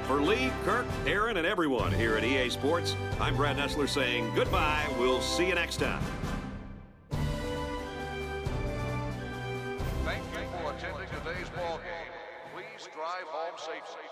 For Lee, Kirk, Aaron, and everyone here at EA Sports, I'm Brad Nessler saying goodbye. We'll see you next time. Thank you for attending today's ball game. Please drive home safely.